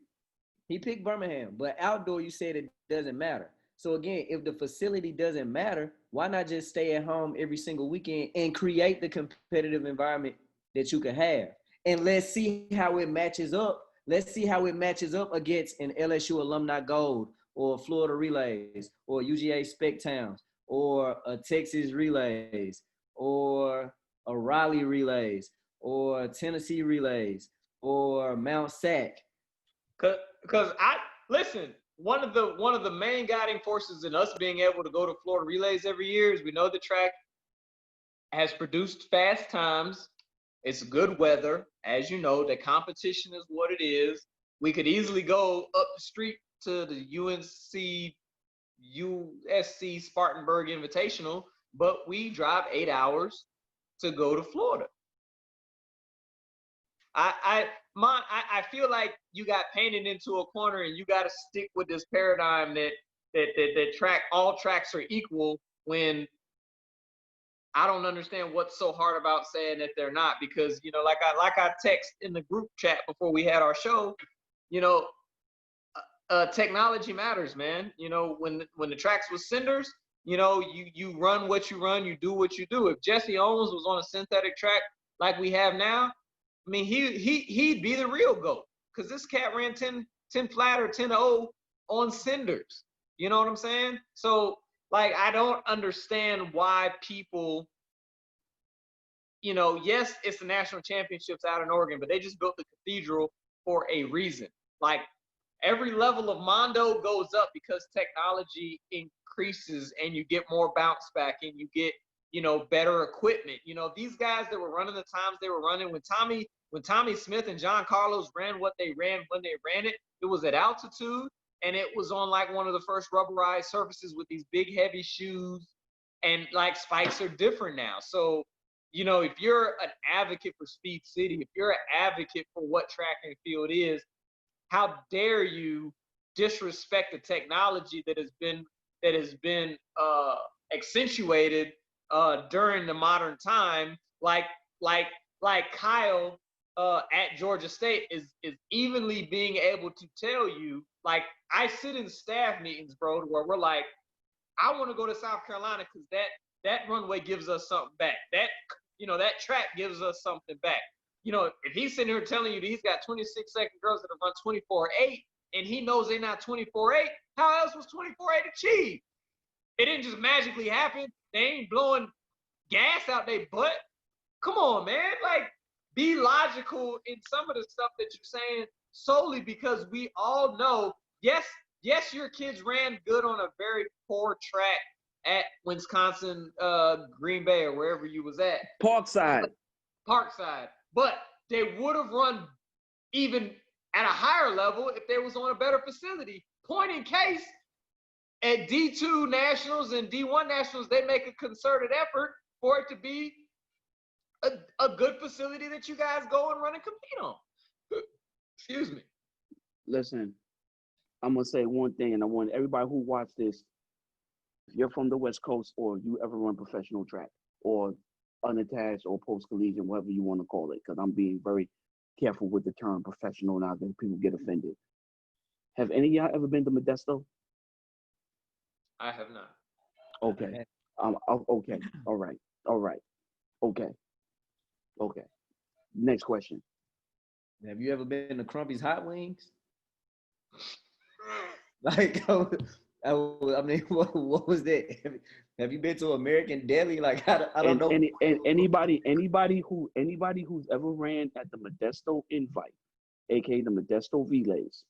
But outdoor, you said it doesn't matter. So again, if the facility doesn't matter, why not just stay at home every single weekend and create the competitive environment that you can have? And let's see how it matches up. Let's see how it matches up against an LSU Alumni Gold or Florida Relays or UGA Spec Towns or a Texas Relays or a Raleigh Relays or Tennessee Relays or Mount Sac. Because listen, one of the main guiding forces in us being able to go to Florida Relays every year is we know the track has produced fast times. It's good weather. As you know, the competition is what it is. We could easily go up the street to the USC Spartanburg Invitational, but we drive 8 hours to go to Florida. I feel like you got painted into a corner and you got to stick with this paradigm that all tracks are equal when I don't understand what's so hard about saying that they're not, because, you know, like I text in the group chat before we had our show, you know, technology matters, man. You know, when the tracks was cinders, you know, you run what you run, you do what you do. If Jesse Owens was on a synthetic track like we have now, I mean, he'd be the real GOAT, because this cat ran 10 flat or 10-0 on cinders. You know what I'm saying? So, like, I don't understand why people, you know, yes, it's the national championships out in Oregon, but they just built the cathedral for a reason. Like, every level of Mondo goes up because technology increases and you get more bounce back and you get, you know, better equipment. You know, these guys that were running the times they were running, when Tommy Smith and John Carlos ran what they ran when they ran it, it was at altitude and it was on like one of the first rubberized surfaces with these big heavy shoes. and like spikes are different now. So, you know, if you're an advocate for Speed City, if you're an advocate for what track and field is, how dare you disrespect the technology that has been accentuated during the modern time, like Kyle at Georgia State is evenly being able to tell you, like, I sit in staff meetings, bro, where we're like, I want to go to South Carolina because that runway gives us something back. That, you know, that track gives us something back. You know, if he's sitting here telling you that he's got 26-second girls that have run 24.8 and he knows they're not 24.8, how else was 24.8 achieved? It didn't just magically happen. They ain't blowing gas out their butt. Come on, man. Like, be logical in some of the stuff that you're saying solely because we all know, yes, your kids ran good on a very poor track at Wisconsin, Green Bay, or wherever you was at. Parkside. But they would have run even at a higher level if they was on a better facility. Point in case, at D2 Nationals and D1 Nationals, they make a concerted effort for it to be a good facility that you guys go and run and compete on. Excuse me. Listen, I'm going to say one thing, and I want everybody who watched this, if you're from the West Coast or you ever run professional track or unattached or post-collegiate, whatever you want to call it, because I'm being very careful with the term professional now that people get offended. Have any of y'all ever been to Modesto? I have not. Okay. Okay. All right. Okay. Next question. Have you ever been to Crumpy's Hot Wings? Like, I mean, what was that? Have you been to American Deli? Like, I don't know. And anybody who's ever ran at the Modesto Invite, aka the Modesto Relays,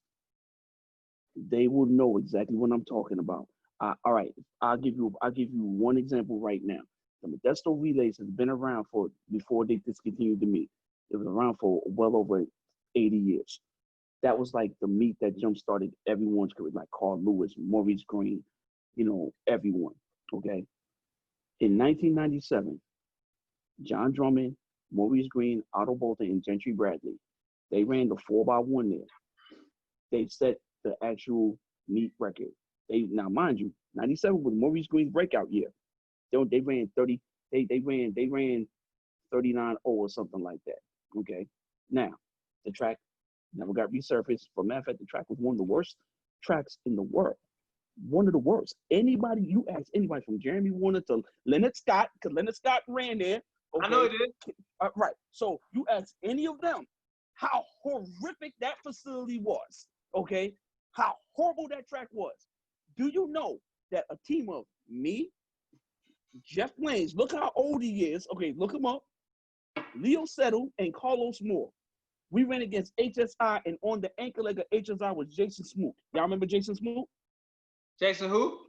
they will know exactly what I'm talking about. All right, I'll give you one example right now. The Modesto Relays has been around for before they discontinued the meet. It was around for well over 80 years. That was like the meet that jump-started everyone's career, like Carl Lewis, Maurice Green, you know, everyone, okay? In 1997, John Drummond, Maurice Green, Otto Bolton, and Gentry Bradley, they ran the 4x1 there. They set the actual meet record. Now, mind you, 97 was Maurice Green's breakout year. They ran 30, they ran 39 or something like that, okay? Now, the track never got resurfaced. For matter of fact, the track was one of the worst tracks in the world. One of the worst. You ask anybody from Jeremy Warner to Leonard Scott, because Leonard Scott ran there. Okay? I know he did. Right. So you ask any of them how horrific that facility was, okay? How horrible that track was. Do you know that a team of me, Jeff Lanes, look how old he is. Okay, look him up. Leo Settle and Carlos Moore. We ran against HSI, and on the anchor leg of HSI was Jason Smoot. Y'all remember Jason Smoot? Jason who?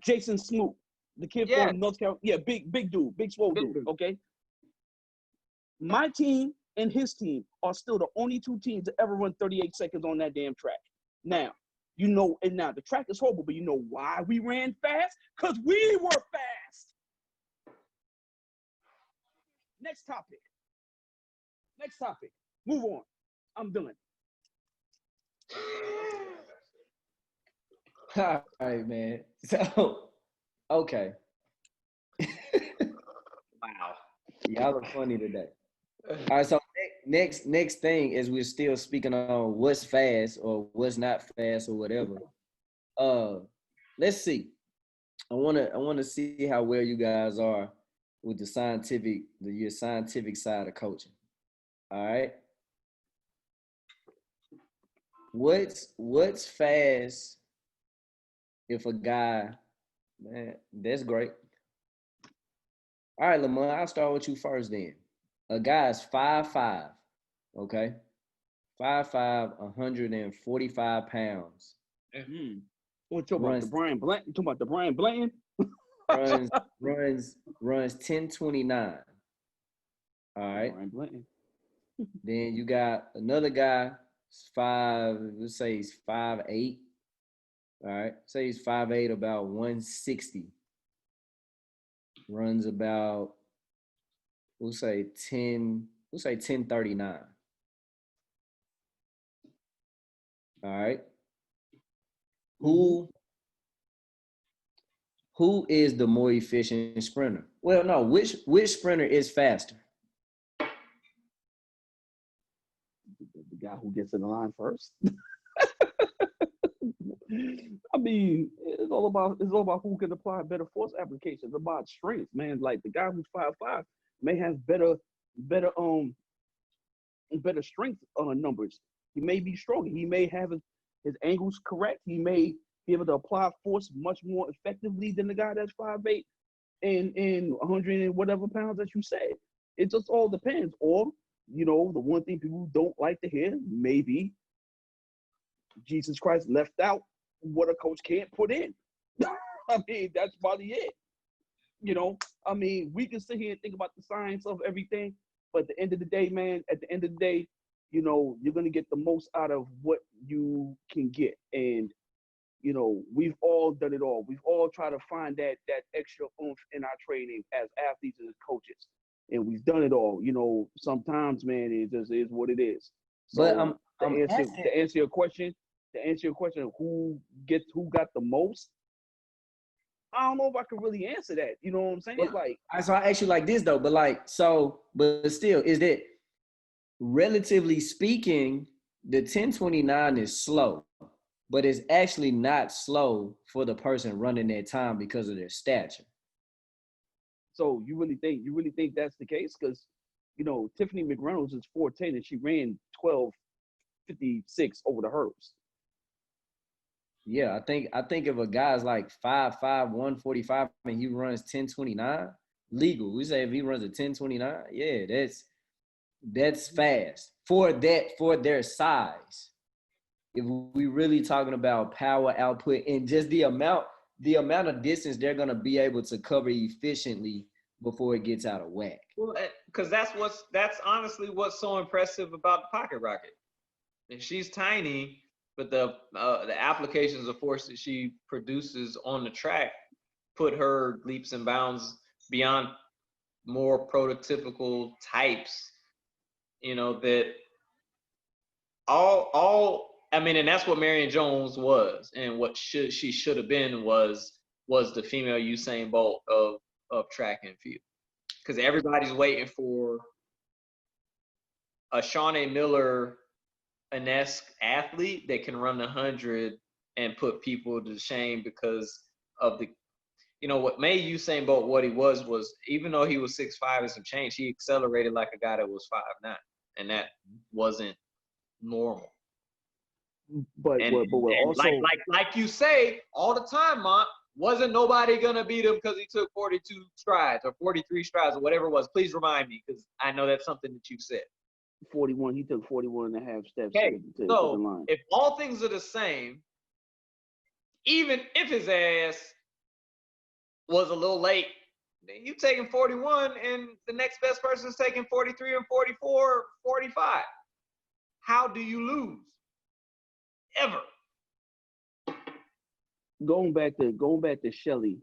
Jason Smoot, the kid from North Carolina. Yeah, big dude, big swole dude. Okay. My team and his team are still the only two teams to ever run 38 seconds on that damn track. Now, you know, and now the track is horrible, but you know why we ran fast? Because we were fast. Next topic. Move on. I'm done. All right, man. So, okay. Wow. Y'all are funny today. All right, so next thing is we're still speaking on what's fast or what's not fast or whatever. Let's see. I wanna see how well you guys are with your scientific side of coaching. All right. What's fast if a guy, man, that's great. All right, Lamont, I'll start with you first then. A guy's 5'5", okay? 5'5", 145 pounds. Mm-hmm. What you talking about? The Brian Blanton? You talking about the Brian Blanton? runs 10:29. All right. Brian Blanton. Then you got another guy, let's say he's 5'8". All right. Say he's 5'8", about 160. runs about, we'll say 1039. All right. Who is the more efficient sprinter? Well, no, which sprinter is faster? The guy who gets in the line first. I mean, it's all about who can apply better force application. It's about strength, man. Like the guy who's 5'5" may have better strength numbers. He may be stronger. He may have his angles correct. He may be able to apply force much more effectively than the guy that's 5'8" and 100 and whatever pounds that you say. It just all depends. Or, the one thing people don't like to hear, maybe Jesus Christ left out what a coach can't put in. I mean, that's probably it. I mean, we can sit here and think about the science of everything, but at the end of the day, man, you're going to get the most out of what you can get. And, we've all done it all. We've all tried to find that extra oomph in our training as athletes and as coaches. And we've done it all. Sometimes, man, it just is what it is. So But to answer your question, who got the most? I don't know if I can really answer that. You know what I'm saying? So I ask you like this though, but still, is that relatively speaking, the 1029 is slow, but it's actually not slow for the person running that time because of their stature. So you really think that's the case? Because Tiffany McReynolds is 4'10" and she ran 12:56 over the hurdles. Yeah, I think if a guy's like 5'5", 145, and he runs 1029, legal. We say if he runs a 1029, yeah, that's fast for their size. If we really talking about power output and just the amount of distance they're gonna be able to cover efficiently before it gets out of whack. Well, because that's honestly what's so impressive about the Pocket Rocket. And she's tiny, but the applications of force that she produces on the track put her leaps and bounds beyond more prototypical types. That and that's what Marion Jones was, and what she should have been was the female Usain Bolt of track and field, because everybody's waiting for a Shawnee Miller-esque athlete that can run 100 and put people to shame because of what made Usain Bolt what he was even though he was 6'5" and some change, he accelerated like a guy that was 5'9", and that wasn't normal. But also, like you say all the time, Mont, wasn't nobody gonna beat him because he took 42 strides or 43 strides or whatever it was. Please remind me, because I know that's something that you said. 41. He took 41 and a half steps okay, to so the line. If all things are the same, even if his ass was a little late, then you taking 41 and the next best person is taking 43 and 44, 45. How do you lose? Ever. Going back to Shelly,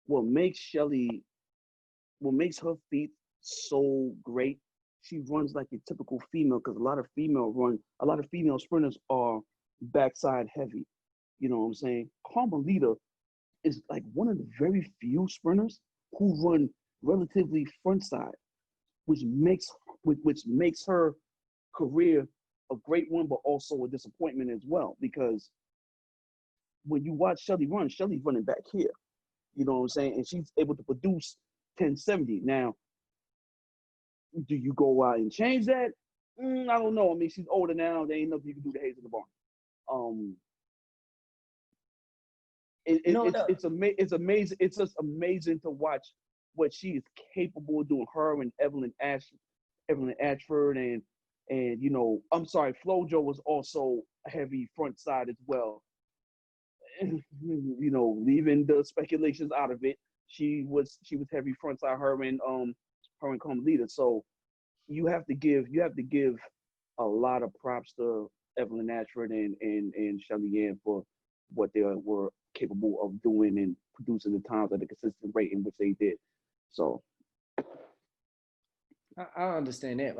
what makes her feet so great, she runs like a typical female, because a lot of female sprinters are backside heavy. You know what I'm saying? Carmelita is like one of the very few sprinters who run relatively front side, which makes her career a great one, but also a disappointment as well, because when you watch Shelly run, Shelly's running back here. You know what I'm saying? And she's able to produce 1070. Now, do you go out and change that? I don't know. I mean, she's older now. There ain't nothing you can do to Hayes in the barn. It's amazing. It's just amazing to watch what she is capable of doing. Her and Evelyn Ashford, and I'm sorry, Flojo was also a heavy front side as well. Leaving the speculations out of it, she was heavy front side. Her and Carmelita. So you have to give a lot of props to Evelyn Ashford and Shelly Ann for what they were capable of doing and producing the times at a consistent rate in which they did. So I understand that.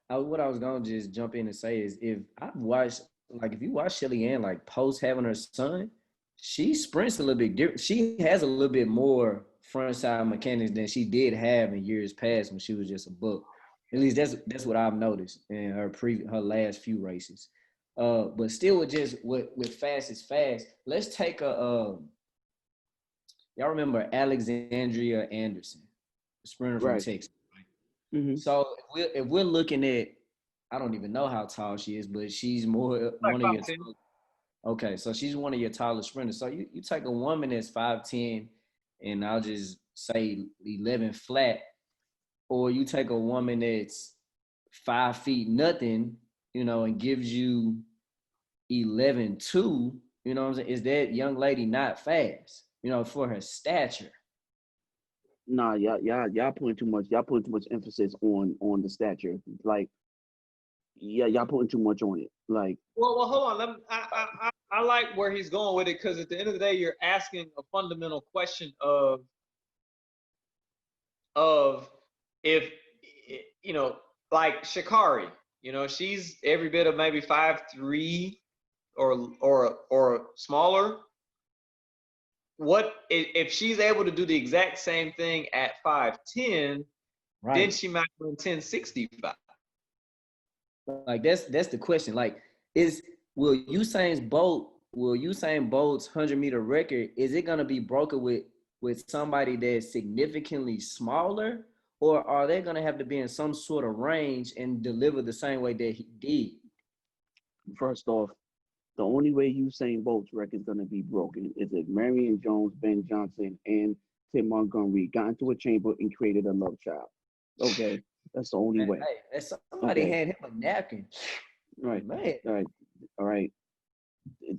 What I was gonna just jump in and say is if you watch Shelly Ann like post having her son, she sprints a little bit different. She has a little bit more front side mechanics than she did have in years past when she was just a book. At least that's what I've noticed in her last few races. But still with fast is fast. Let's take y'all remember Alexandria Anderson, the sprinter from right. Texas. Mm-hmm. So if we're looking at, I don't even know how tall she is, but she's more Like one of your 5'10". okay. So she's one of your tallest sprinters. So you take a woman that's 5'10", and I'll just say 11 flat, or you take a woman that's 5 feet nothing, and gives you 11.2. You know what I'm saying? Is that young lady not fast? For her stature. Nah, y'all putting too much. Y'all putting too much emphasis on the stature. Like, yeah, y'all putting too much on it. Like, Well, hold on. I like where he's going with it because at the end of the day, you're asking a fundamental question of if like Sha'Carri, she's every bit of maybe 5'3" or smaller. What if she's able to do the exact same thing at 5'10"? Right. Then she might run 10.65. Like that's the question. Like, will Usain Bolt's 100-meter record, is it gonna be broken with somebody that's significantly smaller, or are they gonna have to be in some sort of range and deliver the same way that he did? first off, the only way Usain Bolt's record is gonna be broken is if Marion Jones, Ben Johnson, and Tim Montgomery got into a chamber and created a love child. Okay, that's the only way. Hey, somebody Okay. had him a napkin. Right. Man. All right.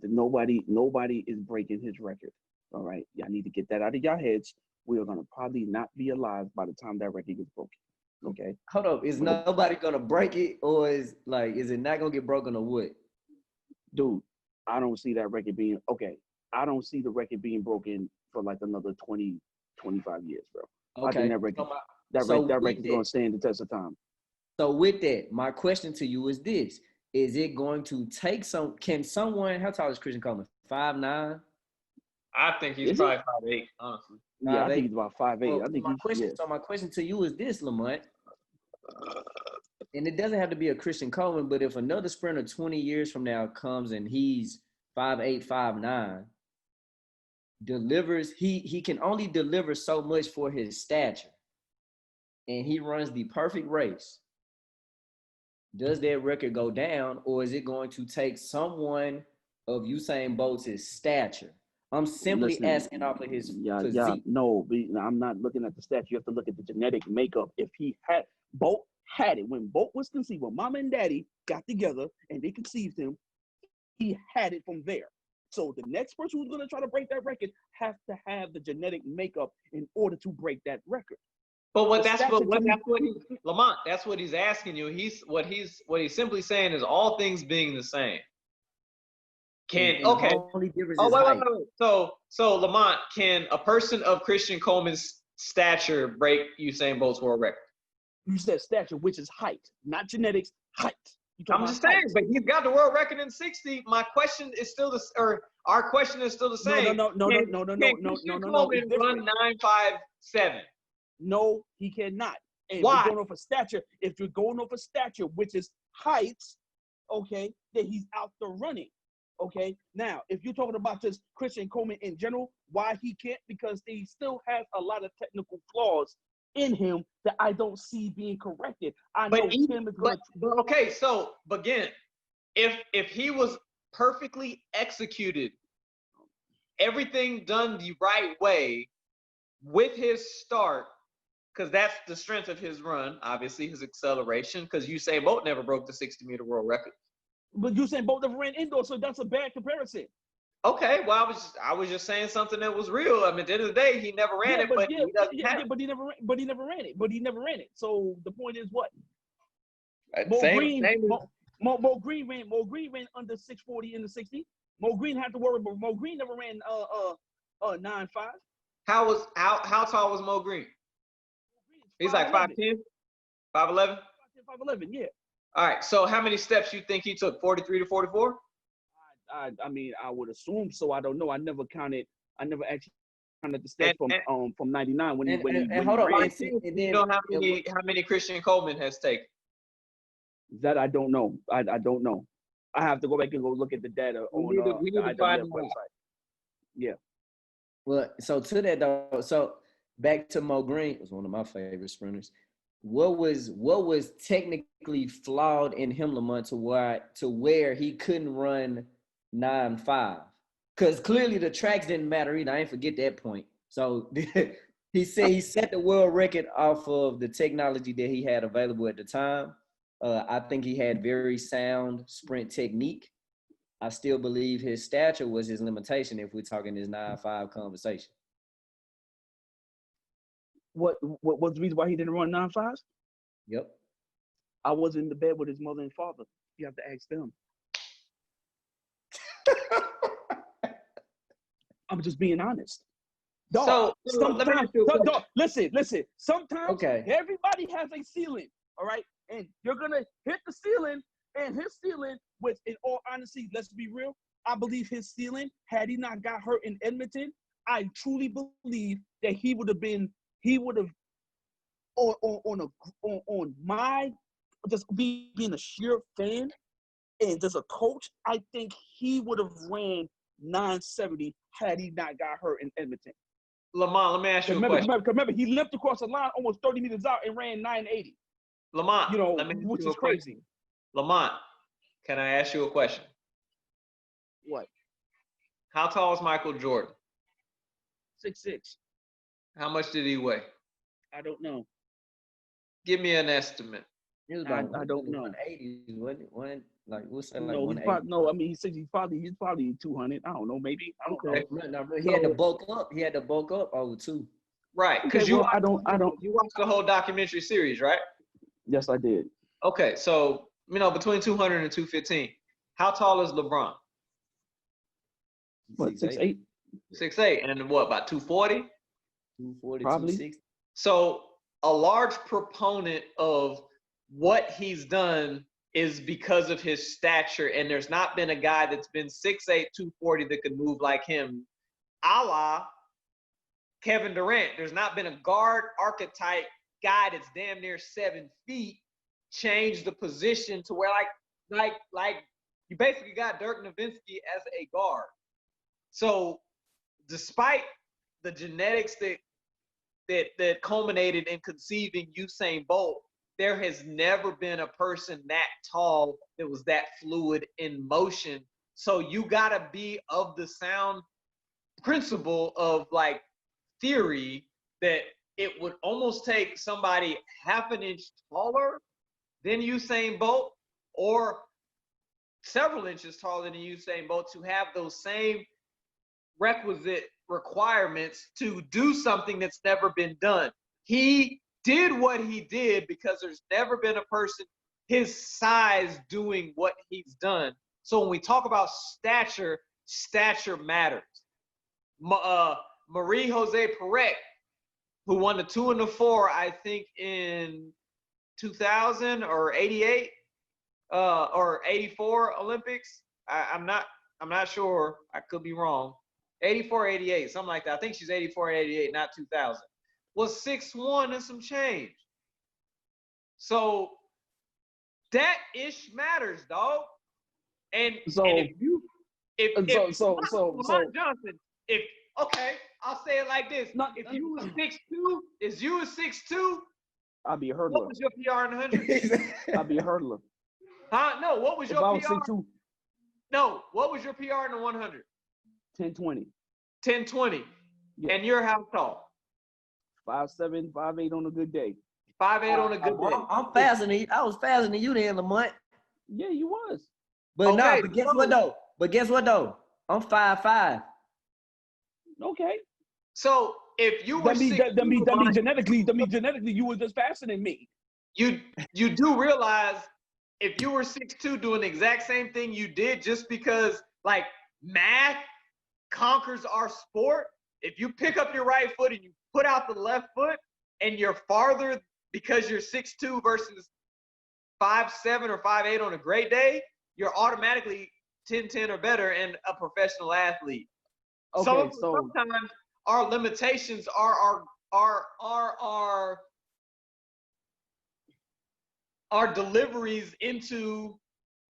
Nobody is breaking his record. All right. Y'all need to get that out of your heads. We are gonna probably not be alive by the time that record gets broken. Okay. Hold up, is nobody gonna break it, or is it not gonna get broken, or what? Dude, I don't see that record being okay. I don't see the record being broken for like another 20, 25 years, bro. Okay. I think that record record's gonna stand the test of time. So with that, my question to you is this: is it going to take can someone? How tall is Christian Coleman? 5'9"? I think he's probably 5'8", honestly. Yeah, I think he's about 5'8". Well, I think So my question to you is this, Lamont, and it doesn't have to be a Christian Coleman, but if another sprinter 20 years from now comes and he's 5'8", 5'9", delivers, he can only deliver so much for his stature, and he runs the perfect race. Does that record go down, or is it going to take someone of Usain Bolt's stature? I'm simply asking off of his physique. Yeah, no, I'm not looking at the stats. You have to look at the genetic makeup. If Bolt had it when Bolt was conceived, when Mama and Daddy got together and they conceived him, he had it from there. So the next person who's going to try to break that record has to have the genetic makeup in order to break that record. But that's Lamont. That's what he's asking you. He's simply saying is all things being the same. Wait. So Lamont, can a person of Christian Coleman's stature break Usain Bolt's world record? You said stature, which is height, not genetics. Height. I'm just saying, but he's got the world record in 60. My question is still our question is still the same. No. Coleman run 9.57. No, he cannot. And why? If you're going off of stature, which is height, okay, then he's out the running. Okay. Now, if you're talking about just Christian Coleman in general, why he can't? Because he still has a lot of technical flaws in him that I don't see being corrected. Okay, so again, if he was perfectly executed, everything done the right way with his start, because that's the strength of his run, obviously his acceleration, because Usain Bolt never broke the 60-meter world record. But Usain Bolt never ran indoor, so that's a bad comparison. Okay, well, I was just saying something that was real. I mean, at the end of the day, he never ran it, but he never ran it. So the point is what? Mo Green ran under 640 in the 60. Mo Green had to worry, but Mo Green never ran 9.5. How tall was Mo Green? He's like 5'10", 5'11"? 5'11", yeah. All right. So how many steps you think he took? 43 to 44? I mean, I would assume so. I don't know. I never actually counted the steps from 99 when he hold on. ran. And You then know how many Christian Coleman has taken? That I don't know. I don't know. I have to go back and go look at the data We need on to the find IWF out. website. Yeah. well, so to that though, so back to Mo Green was one of my favorite sprinters. What was technically flawed in him, Lamont, to where he couldn't run 9.5? Because clearly the tracks didn't matter either. I ain't forget that point. So he said he set the world record off of the technology that he had available at the time. I think he had very sound sprint technique. I still believe his stature was his limitation if we're talking this 9.5 conversation. What was the reason why he didn't run 9.5s? Yep. I was in the bed with his mother and father. You have to ask them. I'm just being honest. Dog, let me ask you a question. listen. Sometimes Okay. everybody has a ceiling, all right? And you're going to hit the ceiling, and his ceiling, which in all honesty, let's be real, I believe his ceiling, had he not got hurt in Edmonton, I truly believe that he would have, on my, just being a sheer fan and just a coach, I think he would have ran 970 had he not got hurt in Edmonton. Lamont, let me ask you a question. Remember, he limped across the line almost 30 meters out and ran 980. Lamont, Which is crazy. Lamont, can I ask you a question? What? How tall is Michael Jordan? 6'6". How much did he weigh? I don't know. Give me an estimate. It was I don't know. 180, wasn't it? Like we'll say No, like he's 180. I mean, he's probably 200. I don't know, maybe. I don't know. No, he had to bulk up. He had to bulk up over 2. Right, because Okay, I don't. you watched the whole documentary series, right? Yes, I did. Okay, so between 200 and 215. How tall is LeBron? What, 6'8"? 6'8", and what, about 240? 240, Probably. 260. So a large proponent of what he's done is because of his stature, and there's not been a guy that's been 6'8", 240 that could move like him, a la Kevin Durant. There's not been a guard archetype guy that's damn near 7 feet change the position to where like you basically got Dirk Nowitzki as a guard. So despite the genetics that culminated in conceiving Usain Bolt, there has never been a person that tall that was that fluid in motion. So you gotta be of the sound principle of like theory that it would almost take somebody half an inch taller than Usain Bolt or several inches taller than Usain Bolt to have those same requisite requirements to do something that's never been done. He did what he did because there's never been a person his size doing what he's done. So when we talk about stature, stature matters. Marie-José Pérez, who won the 2 and the 4, I think in 2000 or 88 or 84 Olympics. I'm not sure. I could be wrong. 84, 88, something like that. I think she's 84, 88, not 2000. Was 6'1" and some change. So that ish matters, dog. And Lamont Johnson, I'll say it like this. If you was 6'2", is you was 6'2", I'd be a hurdler. what was your PR in 100? I'd be a hurdler. Huh? No, what was your if I was PR? 6'2", No, what was your PR in the 100? 1020. 1020. Yeah. And you're how tall? 5'7", 5'8" on a good day. 5'8" on a good day. I'm faster than you. I was faster than you then, Lamont. Yeah, you was. But Okay, but guess what though? I'm 5'5". Okay. So if you were that mean genetically you were just faster than me. you do realize if you were 6'2" doing the exact same thing you did just because like math conquers our sport, if you pick up your right foot and you put out the left foot and you're farther because you're 6'2" versus 5'7" or 5'8" on a great day, you're automatically 10-10 or better and a professional athlete. Okay, Sometimes our limitations are our deliveries into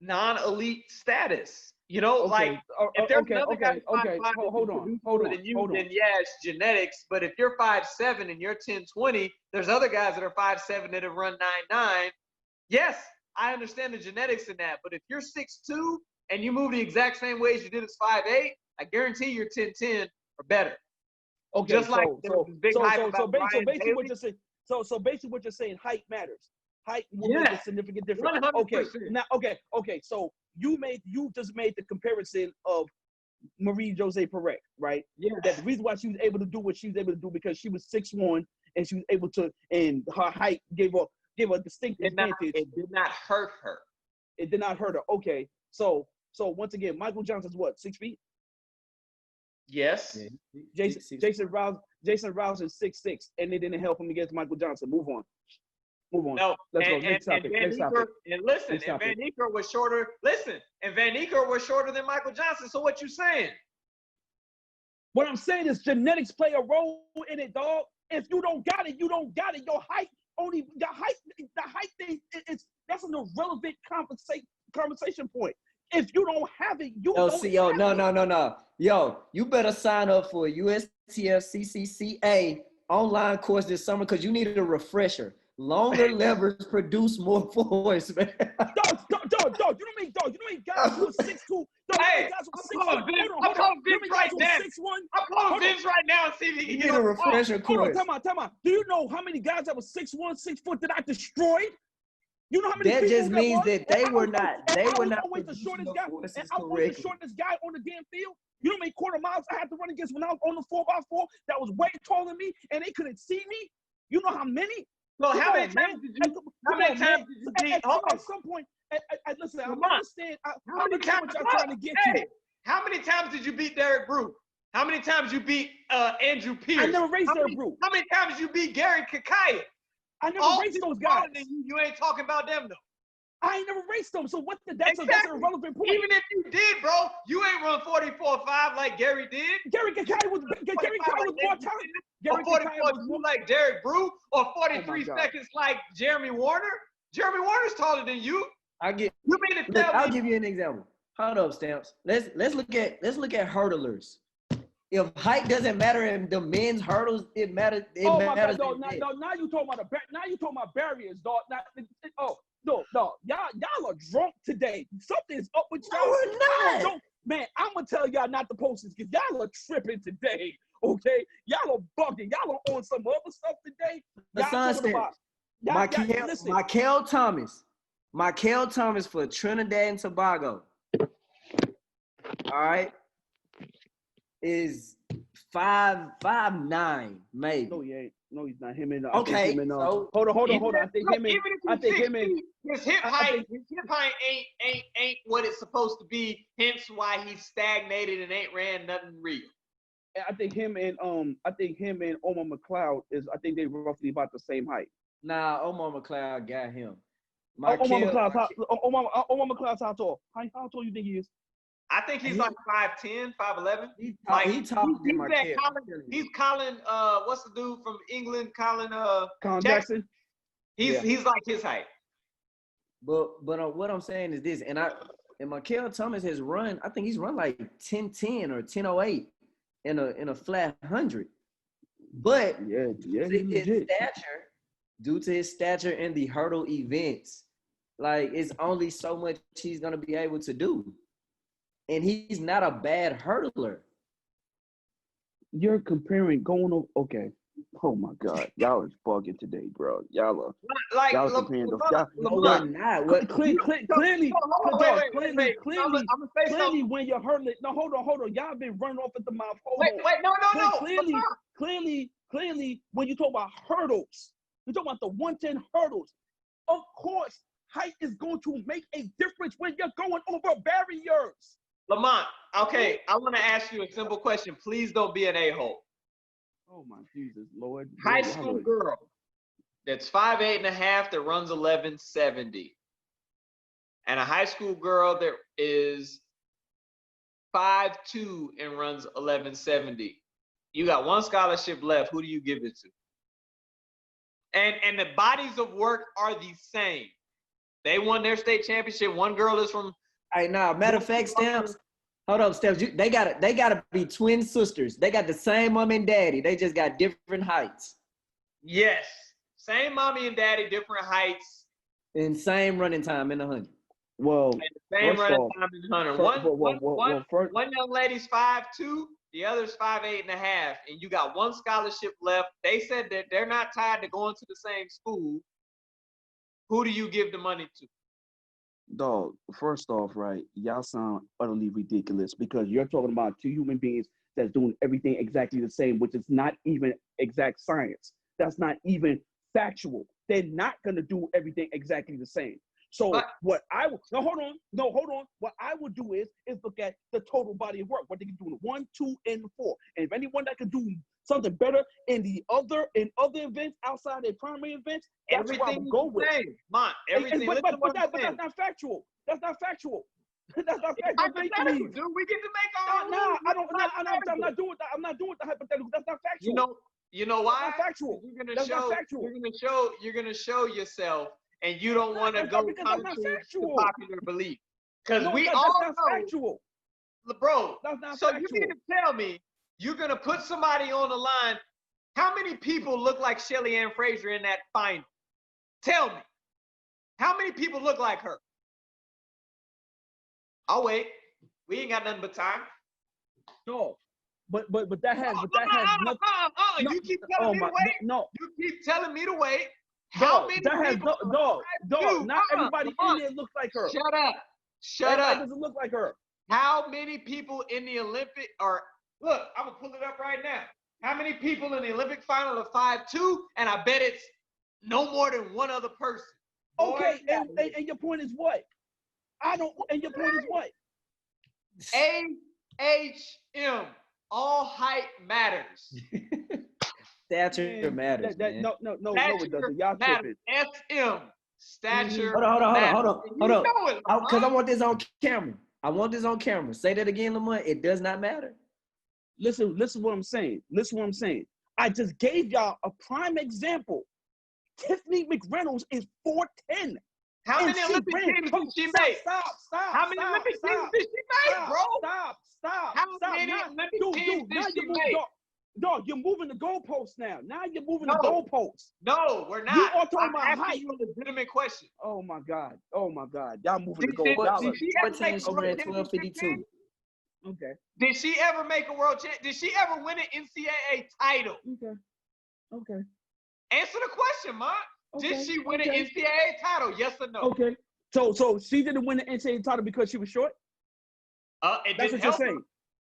non-elite status. You know, like if there's another guy hold on. then yeah, it's genetics. But if you're 5'7" and you're 10-20, there's other guys that are 5'7" that have run 9'9". Yes, I understand the genetics in that. But if you're 6'2" and you move the exact same way as you did as 5'8", I guarantee you're 10-10 or better. Okay, just like so basically what you're saying, height matters. Height will make a significant difference. 100%. Okay. So you just made the comparison of Marie-Josée Pérez, right? Yeah. That the reason why she was able to do what she was able to do because she was 6'1" and she was able to, and her height gave her a distinct advantage. It did not hurt her. It did not hurt her. Okay. So once again, Michael Johnson's what, 6 feet? Yes. Yeah. Jason Rouse is 6'6", and it didn't help him against Michael Johnson. Move on. No. Let's go. Next topic. And listen, and Van Niekerk was shorter. Listen, and Van Niekerk was shorter than Michael Johnson. So what you saying? What I'm saying is genetics play a role in it, dog. If you don't got it, you don't got it. Your height only the height thing is that's an irrelevant conversation point. If you don't have it, you don't have it. No. Yo, you better sign up for a USTF CCCA online course this summer because you need a refresher. Longer levers produce more force, man. Dog, you know me, guys who are 6'2". Hey, I'm calling Vince right now and see if he can get a refresher course. Hold on, time out. Do you know how many guys that was 6'1", 6 foot that I destroyed? You know how many that people just means that they were not always the shortest guy. And I was the shortest guy on the damn field. You know how many quarter miles I had to run against when I was on the 4x4 that was way taller than me and they couldn't see me? You know how many? Well, how many times did you beat? At some point, listen, I understand. How many times y'all trying to get to? How many times did you beat Derek Brew? How many times you beat Andrew Pierce? I never raced Derek Brew. How many times you beat Gary Kakaya? I never raced those guys. You ain't talking about them though. I ain't never raced them. So that's an irrelevant point. Even if you did, bro, you ain't run 44.5 like Gary did. Gary Kakaya was more time. Or 44 like Derek Brew, or 43 seconds like Jeremy Warner. Jeremy Warner's taller than you. I'll give you an example. Hold up, Stamps. Let's look at hurdlers. If height doesn't matter in the men's hurdles, it matters. My God, dog. Now you talking about barriers, dog. No, y'all are drunk today. Something's up with y'all. No, we're not. Man, I'm gonna tell y'all not to post this because y'all are tripping today. Okay, y'all are bugging. Y'all are on some other stuff today. Michael Thomas for Trinidad and Tobago. All right, is 5'9", maybe. No, he ain't. No, he's not. Him and hold on. I think him and his hip height ain't what it's supposed to be. Hence why he's stagnated and ain't ran nothing real. I think him and Omar McLeod they roughly about the same height. Nah, Omar McLeod got him. Omar McLeod's how tall? How tall you think he is? I think he's like 5'10", 5'11". He's taller than Markel. He's Colin. What's the dude from England? Colin Jackson. He's like his height. But what I'm saying is this, and Michael Thomas has run. I think he's run like 10:10 or 10:08 in a flat 100. But due to his stature in the hurdle events, like it's only so much he's gonna be able to do. And he's not a bad hurdler. You're comparing okay. Oh my God, y'all is bugging today, bro. Y'all are comparing clearly when you're hurdling. No, hold on. Y'all been running off at the mouth. Clearly, when you talk about hurdles, you're talking about the 110 hurdles. Of course, height is going to make a difference when you're going over barriers. Lamont, okay, I want to ask you a simple question. Please don't be an a-hole. Oh my Jesus, Lord. High school girl that's 5'8.5" that runs 1170, and a high school girl that is 5'2" and runs 1170. You got one scholarship left. Who do you give it to? And the bodies of work are the same. They won their state championship. One girl is from. Hey, now, matter of fact, Stamps. Hold up, Stamps. They gotta be twin sisters. They got the same mom and daddy. They just got different heights. Yes, same mommy and daddy, different heights, and same running time in the 100. Well, and same running time in the 100. One young lady's 5'2", the other's 5'8.5", and you got one scholarship left. They said that they're not tied to going to the same school. Who do you give the money to? Dog, first off, right, y'all sound utterly ridiculous because you're talking about two human beings that's doing everything exactly the same, which is not even exact science. That's not even factual. They're not going to do everything exactly the same. So what I would, hold on. What I would do is look at the total body of work, what they can do in 1, 2, and 4. And if anyone that can do something better in other events outside their primary events, that's what I would go with. Everything. But that's not factual. That's not factual. That's not factual. Dude, we get to make our own. I'm not doing that. I'm not doing the hypothetical. That's not factual. You know why? That's not factual. That's not factual. You're gonna show yourself, and you don't want to go contrary to popular belief. Because we all know, factual. Bro. That's not so factual. You mean to tell me you're gonna put somebody on the line? How many people look like Shelly Ann Fraser in that final? Tell me. How many people look like her? I'll wait. We ain't got nothing but time. No. But that has nothing. You keep telling me to wait. No. You keep telling me to wait. How many people? Dog. Not everybody in there looks like her. Shut up. Doesn't look like her. How many people in the Olympic are? Look, I'm gonna pull it up right now. How many people in the Olympic final are 5'2"? And I bet it's no more than one other person. Okay, and your point is what? And your point is what? AHM. All height matters. Stature matters. No, it doesn't. Y'all tripping. SM. Stature. Hold on. Because I want this on camera. Say that again, Lamont. It does not matter. Listen what I'm saying. I just gave y'all a prime example. Tiffany McReynolds is 4'10". How many Olympic teams did she make? Stop. How many Olympic teams did she make, bro? Stop. How many Olympic teams did she make? Dog, you're moving the goalposts now. Now you're moving the goalposts. No, we're not. You are talking I'm about asking height. you a legitimate question. Oh my God. Y'all moving the goalposts. Did she ever make a world 1252? Okay. Did she ever make a world champ? Did she ever win an NCAA title? Okay. Answer the question, Mark. Did she win an NCAA title? Yes or no? Okay. So she didn't win the NCAA title because she was short? That's what you're saying.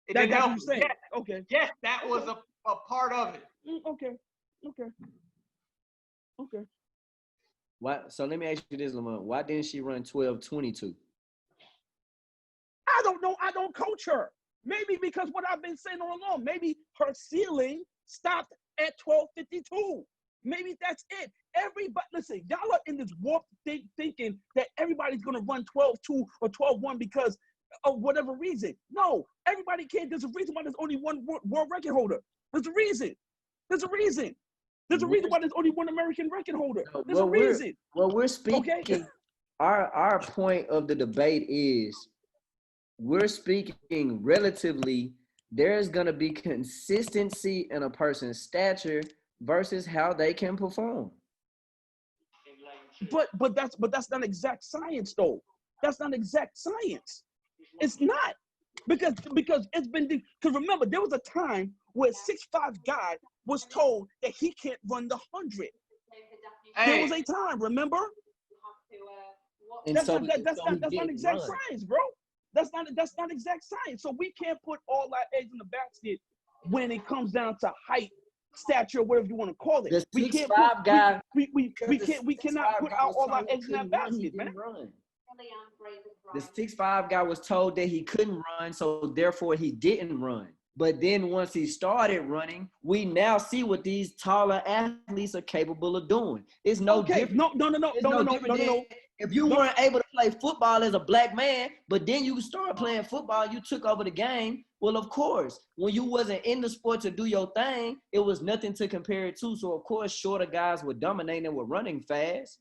It didn't help. That's what you're saying. Yes. Okay. Yes, that was a part of it. Okay. Why? So let me ask you this, Lamont. Why didn't she run 12:22? I don't know. I don't coach her. Maybe because what I've been saying all along. Maybe her ceiling stopped at 12:52. Maybe that's it. Everybody, listen, y'all are in this warped thinking that everybody's going to run 12:2 or 12:1 because of whatever reason. No, everybody can't. There's a reason why there's only one world record holder. There's a reason. There's a reason why there's only one American record holder. There's a reason. We're speaking. Okay? Our point of the debate is we're speaking relatively. There's going to be consistency in a person's stature versus how they can perform. But that's not exact science though. That's not exact science. It's not. Because it's been because remember there was a time where 6'5" guy was told that he can't run the 100. There was a time, remember? That's not exact science, bro. That's not exact science. So we can't put all our eggs in the basket when it comes down to height, stature, whatever you want to call it. The 6'5" guy. We cannot put out all our eggs in that basket, man. The 6'5" guy was told that he couldn't run, so therefore he didn't run. But then once he started running, we now see what these taller athletes are capable of doing. It's no Okay, different. no, It's no different than if you weren't able to play football as a black man, but then you started playing football, you took over the game. Well, of course, when you wasn't in the sport to do your thing, it was nothing to compare it to. So, of course, shorter guys were dominating and were running fast.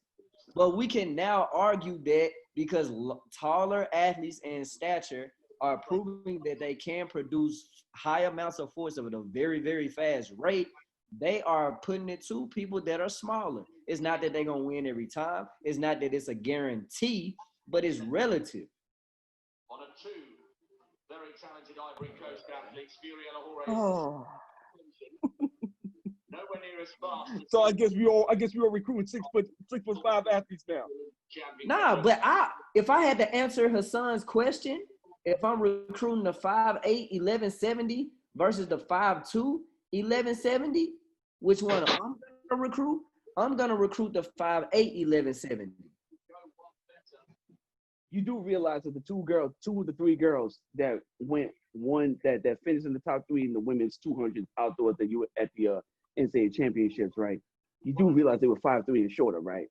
But we can now argue that because taller athletes in stature are proving that they can produce high amounts of force at a very, very fast rate, they are putting it to people that are smaller. It's not that they're going to win every time. It's not that it's a guarantee, but it's relative. On a two, very talented Ivory Coast athletes, Fury and Ahura. Oh. Nowhere near as fast. So I guess we all recruiting 6'5" athletes now. Nah, but if I had to answer Hassan's question, if I'm recruiting the 5'8", 1170 versus the 5'2", 1170, which one I'm gonna recruit? I'm gonna recruit the 5'8", 1170. You do realize that two of the three girls that went that finished in the top three in the women's 200 outdoors at the NCAA championships, right? You do realize they were 5'3" and shorter, right?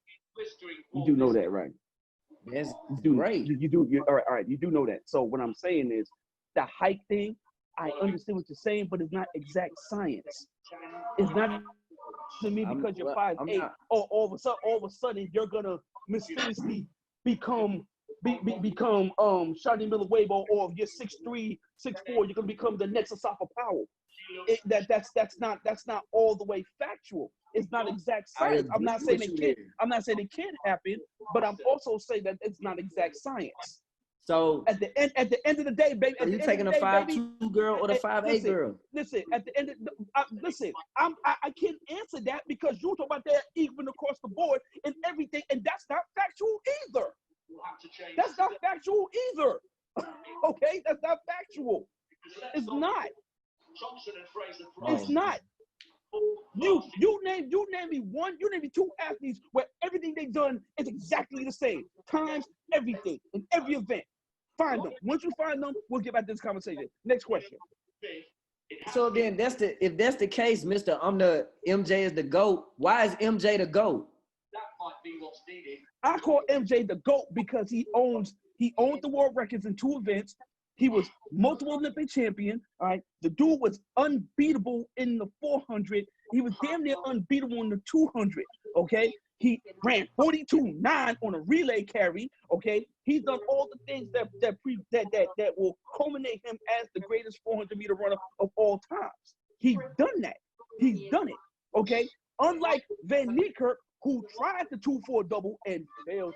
You do know that, right? That's great. All right. You do know that. So what I'm saying is the height thing. I understand what you're saying, but it's not exact science. It's not to me because you're 5'8". All of a sudden you're gonna mysteriously become Shawty Miller-Uibo, or if you're 6'3", 6'4", you're gonna become the next Asafa Powell. That's not all the way factual. It's not exact science. I'm not saying it can't happen, but I'm also saying that it's not exact science. So at the end of the day, baby, are you taking a 5'2" girl or the 5'8" girl? Listen, at the end of I can't answer that because you talk about that even across the board and everything, and that's not factual either. That's not factual either. Okay, that's not factual. It's not. It's not. You name me two athletes where everything they've done is exactly the same. Times, everything, in every event. Find them. Once you find them, we'll get back to this conversation. Next question. So then if that's the case, Mr. MJ is the GOAT. Why is MJ the GOAT? That might be what's needed. I call MJ the GOAT because he owned the world records in 2 events. He was multiple Olympic champion. All right, the dude was unbeatable in the 400. He was damn near unbeatable in the 200. Okay, he ran 42.9 on a relay carry. Okay, he's done all the things that will culminate him as the greatest 400-meter runner of all times. He's done that. He's done it. Okay, unlike Van Niekerk, who tried the 2-4 double and failed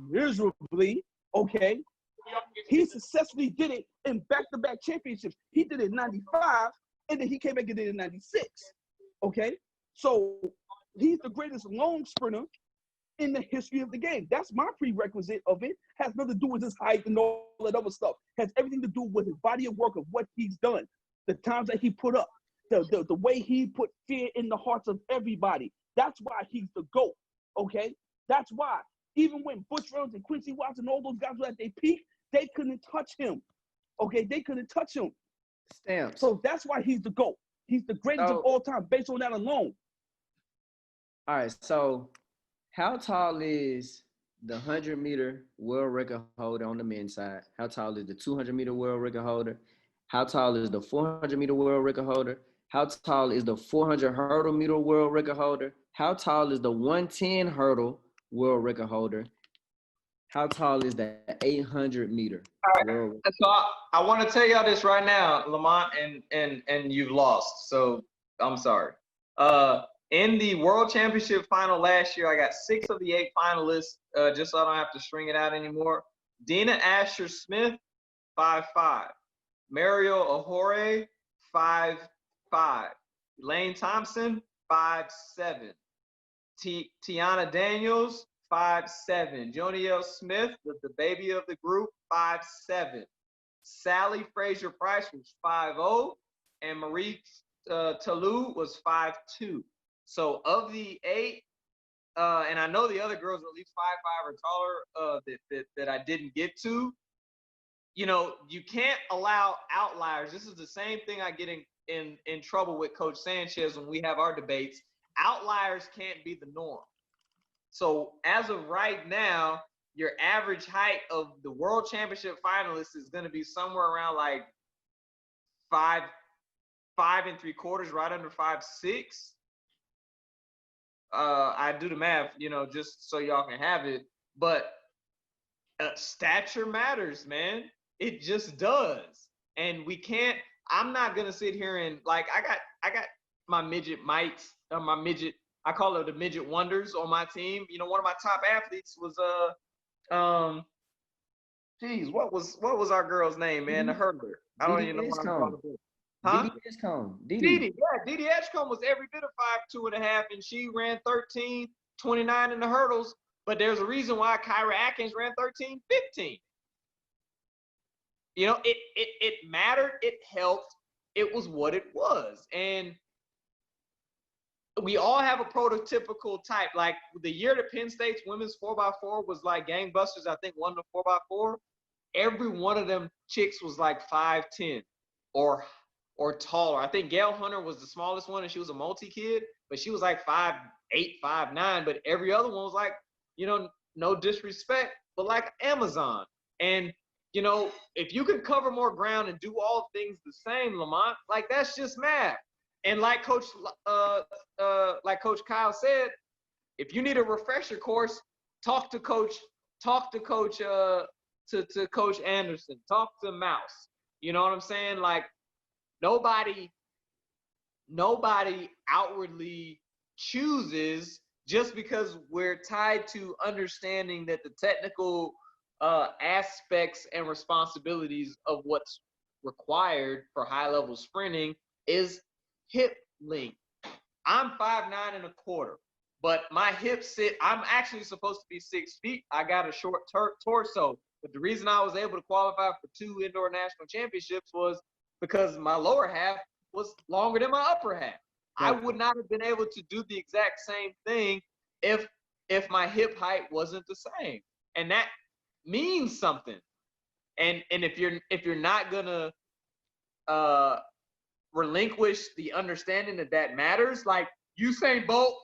miserably. Okay. He successfully did it in back-to-back championships. He did it in 95, and then he came back and did it in 96. Okay? So he's the greatest long sprinter in the history of the game. That's my prerequisite of it. Has nothing to do with his height and all that other stuff. Has everything to do with his body of work of what he's done, the times that he put up, the way he put fear in the hearts of everybody. That's why he's the GOAT. Okay? That's why. Even when Butch Reynolds and Quincy Watson and all those guys were at their peak, they couldn't touch him. Okay, they couldn't touch him. Stamps. So that's why he's the GOAT. He's the greatest of all time based on that alone. All right, so how tall is the 100-meter world record holder on the men's side? How tall is the 200-meter world record holder? How tall is the 400-meter world record holder? How tall is the 400 hurdle meter world record holder? How tall is the 110 hurdle world record holder? How tall is the 800 meter? All right. So I want to tell y'all this right now, Lamont, and you've lost. So I'm sorry. In the World Championship final last year, I got 6 of the 8 finalists, just so I don't have to string it out anymore. Dina Asher Smith, 5'5". Mariel Ahore, 5'5". Elaine Thompson, 5'7". Tiana Daniels, 5'7". Jonielle Smith, the baby of the group, 5'7". Sally Fraser Price was 5'0", and Marie Talou was 5'2". So of the 8, and I know the other girls are at least 5'5" or taller that I didn't get to. you can't allow outliers. This is the same thing I get in trouble with Coach Sanchez when we have our debates. Outliers can't be the norm. So as of right now, your average height of the World Championship finalists is going to be somewhere around like 5 3/4, right under 5'6". I do the math, just so y'all can have it. But stature matters, man. It just does. And we can't. I'm not gonna sit here and like I got my midget mites, my midget. I call it the midget wonders on my team. One of my top athletes was what was our girl's name, man? The hurdler. I don't even know what I'm talking about. Huh? Didi Edgecombe. Didi Edgecombe was every bit of 5'2.5", and she ran 13.29 in the hurdles. But there's a reason why Kyra Atkins ran 13.15. It mattered. It helped. It was what it was. And we all have a prototypical type. Like the year that Penn State's women's 4x4 was like gangbusters, I think won the 4x4. Every one of them chicks was like 5'10" or taller. I think Gail Hunter was the smallest one, and she was a multi-kid, but she was like 5'8", 5'9". But every other one was like, no disrespect, but like Amazon. And, if you can cover more ground and do all things the same, Lamont, like that's just math. And like Coach Kyle said, if you need a refresher course, talk to Coach Anderson, talk to Mouse. You know what I'm saying? Like nobody outwardly chooses just because we're tied to understanding that the technical aspects and responsibilities of what's required for high-level sprinting is hip length. I'm 5'9.25", but my hips sit. I'm actually supposed to be 6 feet. I got a short torso, but the reason I was able to qualify for 2 indoor national championships was because my lower half was longer than my upper half. I would not have been able to do the exact same thing if my hip height wasn't the same, and that means something. And if you're not gonna relinquish the understanding that matters, like Usain Bolt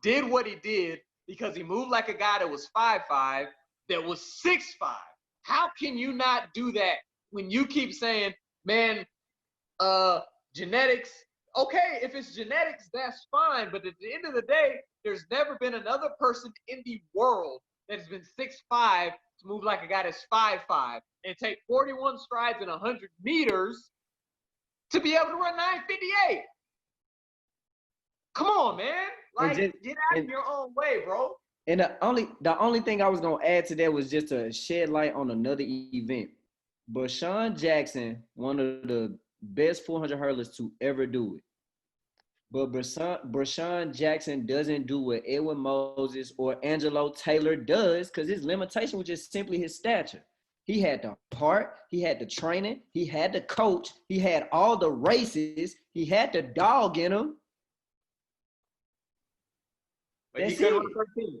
did what he did because he moved like a guy that was 5'5", that was 6'5". How can you not do that when you keep saying, man, genetics? Okay, if it's genetics, that's fine. But at the end of the day, there's never been another person in the world that's been 6'5" to move like a guy that's 5'5" and take 41 strides in 100 meters to be able to run 9:58. Come on, man. Like, get out of your own way, bro. And the only thing I was gonna add to that was just to shed light on another event. Bashawn Jackson, one of the best 400 hurlers to ever do it. But Bashawn Jackson doesn't do what Edwin Moses or Angelo Taylor does because his limitation was just simply his stature. He had the heart, he had the training, he had the coach, he had all the races, he had the dog in him. But he couldn't run 13th.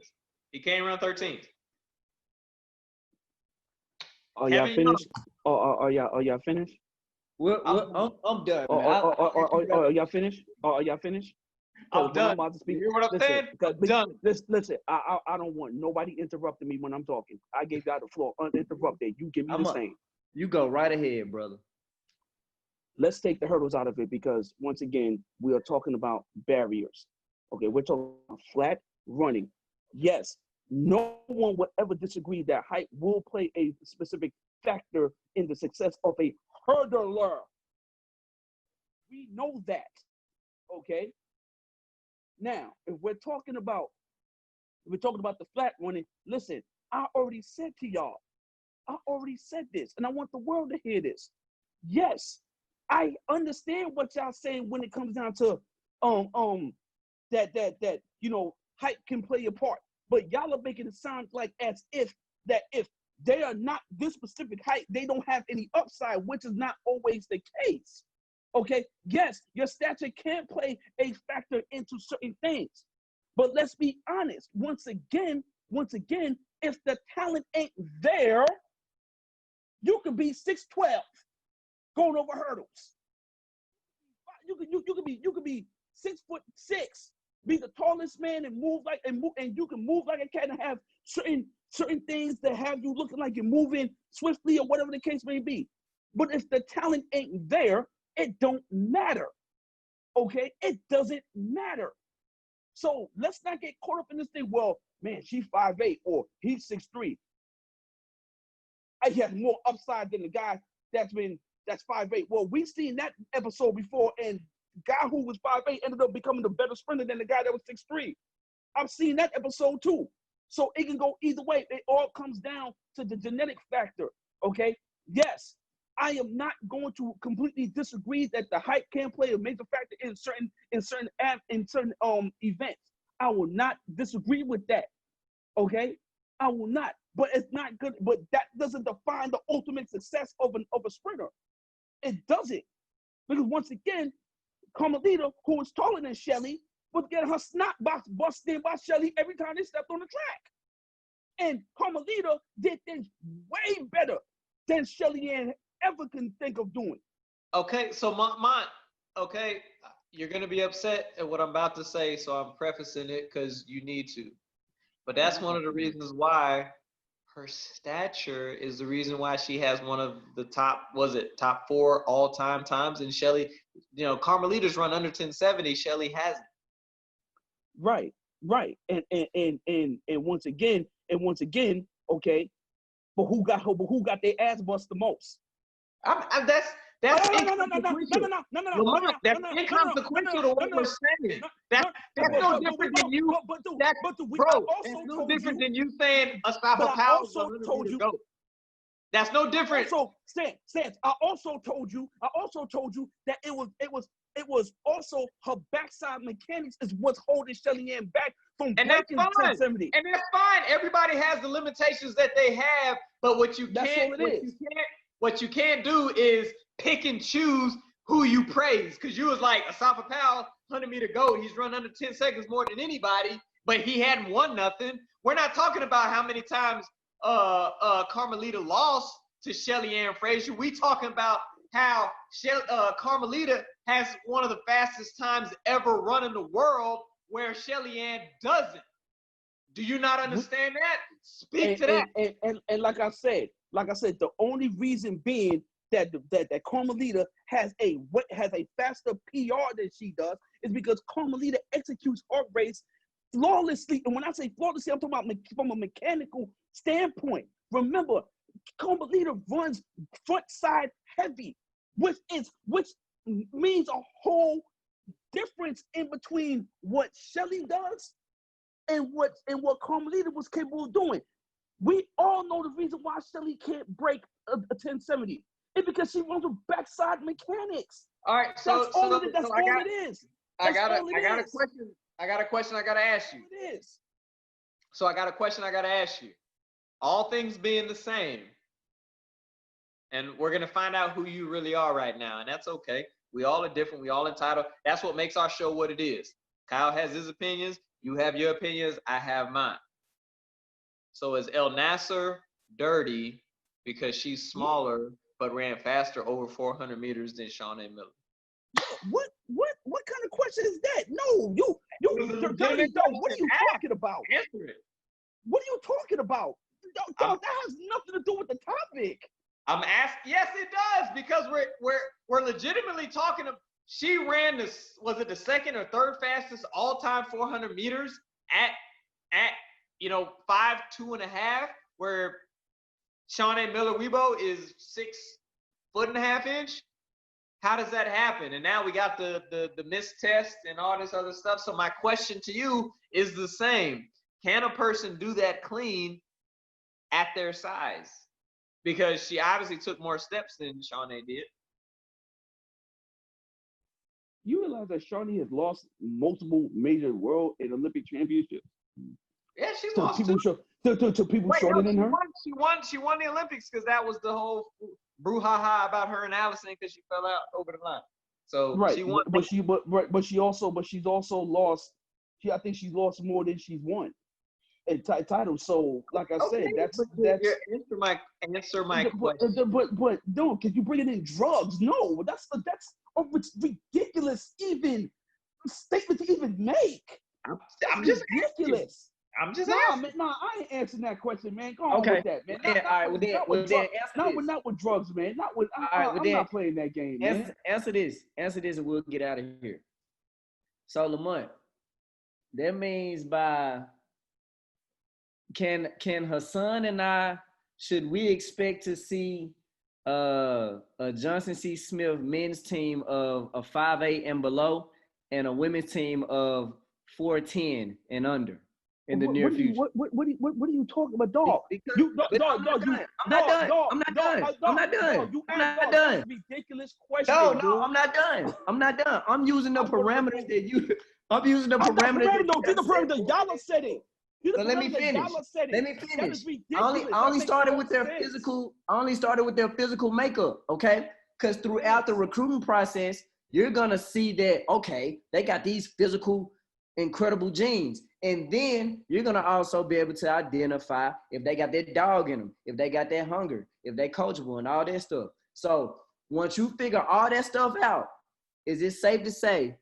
He can't run 13th. Are y'all finished? Are y'all finished? I'm done. Are y'all finished? Are y'all finished? I'm done. I'm about to speak. You hear what I'm saying? I'm done. Listen, I don't want nobody interrupting me when I'm talking. I gave y'all the floor uninterrupted. You give me the same. You go right ahead, brother. Let's take the hurdles out of it because, once again, we are talking about barriers. Okay, we're talking about flat running. Yes, no one would ever disagree that height will play a specific factor in the success of a hurdler. We know that, okay? Now, if we're talking about the flat running, listen, I already said to y'all, I already said this, and I want the world to hear this. Yes, I understand what y'all saying when it comes down to that height can play a part, but y'all are making it sound like as if they are not this specific height, they don't have any upside, which is not always the case. Okay, yes, your stature can play a factor into certain things, but let's be honest. Once again, if the talent ain't there, You could be 6'12", going over hurdles. You could be 6'6", be the tallest man and move like and you can move like a cat and have certain things that have you looking like you're moving swiftly or whatever the case may be. But if the talent ain't there, it don't matter. Okay, it doesn't matter. So let's not get caught up in this thing. Well, man, she's 5'8" or he's 6'3". He has more upside than the guy that's 5'8". Well, we've seen that episode before, and the guy who was 5'8" ended up becoming the better sprinter than the guy that was 6'3". I've seen that episode too. So it can go either way. It all comes down to the genetic factor. Okay. Yes, I am not going to completely disagree that the height can play a major factor in certain events. I will not disagree with that. Okay, I will not. But it's not good. But that doesn't define the ultimate success of a sprinter. It doesn't, because once again, Carmelita, who is taller than Shelly, was getting her snot box busted by Shelly every time they stepped on the track. And Carmelita did things way better than Shelly Ann ever can think of doing. Okay, so okay, you're gonna be upset at what I'm about to say, so I'm prefacing it because you need to. But that's one of the reasons why her stature is the reason why she has one of the top 4 all-time times. And Shelly, Carmelita's run under 1070. Shelly hasn't. Right. And once again, okay. But who got their ass bust the most? That's inconsequential. Lamont, that's inconsequential to what we're saying. That's no different than you. That's no different than you saying Asafa Powell is 100 meters ago. That's no different. So, Stance, I also told you that it was also her backside mechanics is what's holding Shelly Ann back from breaking 1070. And that's fine. Everybody has the limitations that they have, but what you can't do is pick and choose who you praise. Because you was like, Asafa Powell, 100-meter goat, he's run under 10 seconds more than anybody, but he hadn't won nothing. We're not talking about how many times Carmelita lost to Shelly Ann Frazier. We talking about how Carmelita has one of the fastest times ever run in the world, where Shelly Ann doesn't. Do you not understand that? Speak to that. And like I said, the only reason being that Carmelita has a faster PR than she does is because Carmelita executes her race flawlessly. And when I say flawlessly, I'm talking about from a mechanical standpoint. Remember, Carmelita runs front side heavy, which means a whole difference in between what Shelly does and what Carmelita was capable of doing. We all know the reason why Shelly can't break a 1070. It's because she runs with backside mechanics. All right, that's all it is. I got a question. I got a question I got to ask you. It is. So I got a question I got to ask you. All things being the same, and we're going to find out who you really are right now, and that's okay. We all are different. We all entitled. That's what makes our show what it is. Kyle has his opinions. You have your opinions. I have mine. So is El Nasser dirty because she's smaller but ran faster over 400 meters than Shawnee Miller? What kind of question is that? No, you're dirty dog. What are you talking about? Answer it. What are you talking about? Dog, that has nothing to do with the topic. I'm asking. Yes, it does, because we're legitimately talking. She ran the second or third fastest all-time 400 meters at 5'2.5", where Shawnee Miller-Weibo is 6'1.5". How does that happen? And now we got the missed test and all this other stuff. So my question to you is the same. Can a person do that clean at their size? Because she obviously took more steps than Shawnee did. You realize that Shawnee has lost multiple major world and Olympic championships? Yeah, she's lost to people shorter than her. She won the Olympics because that was the whole brouhaha about her and Allison because she fell out over the line. So right, she won. But she's also lost. I think she's lost more than she's won. and title. So, like I said, that's answer my question. but no, because you bringing in drugs. No, that's it's ridiculous. Even statement to even make. I'm just ridiculous. I'm just Nah, asking. man, nah, I ain't answering that question, man. Go on Okay. with that, man. All right. Well, then Not with drugs, man. I'm not playing that game, man. Answer this, and we'll get out of here. So Lamont, that means by can Hassan and I, should we expect to see a Johnson C. Smith men's team of a 5'8" and below, and a women's team of 4'10" and under in the near future? What are you talking about, dog? I'm not done. Ridiculous question. No, I'm not done. I'm using the parameters that you. I'm using the parameters. The parameters. Y'all said it. So let me finish. I only started with their physical. I only started with their physical makeup. Okay, because throughout the recruiting process, you're gonna see that they got these physical, incredible genes, and then you're gonna also be able to identify if they got that dog in them, if they got that hunger, if they coachable, and all that stuff. So once you figure all that stuff out, is it safe to say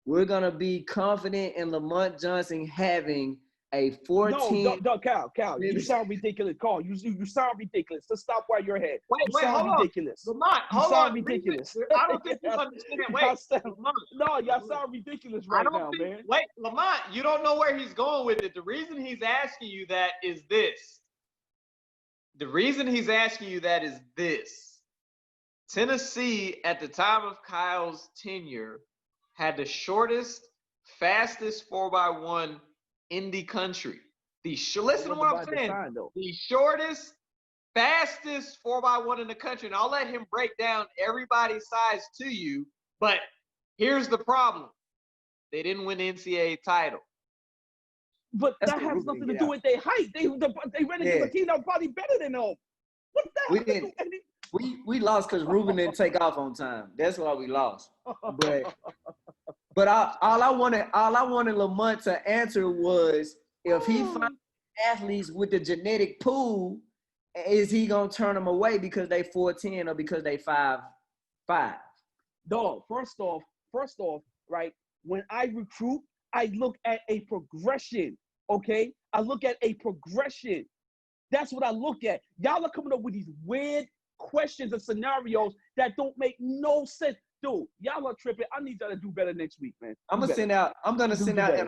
we're gonna be confident in Lamont Johnson having a 14? No, Cal, you sound ridiculous. Carl, you sound ridiculous. Just stop while you're ahead. Wait, sound hold ridiculous. on. Lamont, hold sound on. ridiculous. I don't think you understand. Wait, y'all sound ridiculous right now, man. Wait, Lamont, you don't know where he's going with it. The reason he's asking you that is this. Tennessee, at the time of Kyle's tenure, had the shortest, fastest 4x1 in the country. Listen to what I'm saying. The shortest, fastest 4x1 in the country. And I'll let him break down everybody's size to you. But here's the problem. They didn't win the NCAA title. But that has nothing to do with their height. They ran against a team that was probably better than them. What the hell? We didn't. We lost because Ruben didn't take off on time. That's why we lost. But all I wanted Lamont to answer was, if he finds athletes with the genetic pool, is he gonna turn them away because they 4'10" or because they 5'5"? Dog, first off, right? When I recruit, I look at a progression. Okay, I look at a progression. That's what I look at. Y'all are coming up with these weird questions and scenarios that don't make no sense. Dude, y'all are tripping. I need y'all to do better next week, man. I'm gonna send out an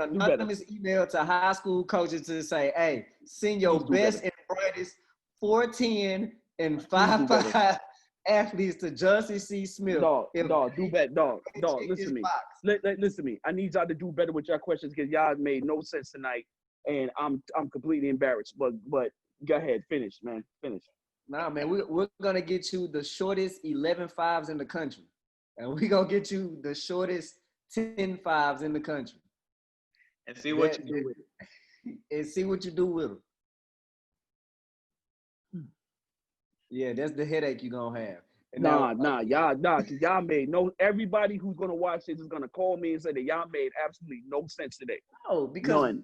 anonymous email to high school coaches to say, hey, send your best and brightest 4'10" and 5'5" athletes to Johnson C. Smith. Dog, do better. Dog, listen to me. Listen to me. I need y'all to do better with your questions because y'all made no sense tonight, and I'm completely embarrassed. But go ahead, finish, man. Finish. Nah, man, we're gonna get you the shortest 11.5s in the country. And we're going to get you the shortest 10.5s in the country. And see what you do with it. And see what you do with them. Yeah, that's the headache you're going to have. And y'all made everybody who's going to watch this is going to call me and say that y'all made absolutely no sense today. No, because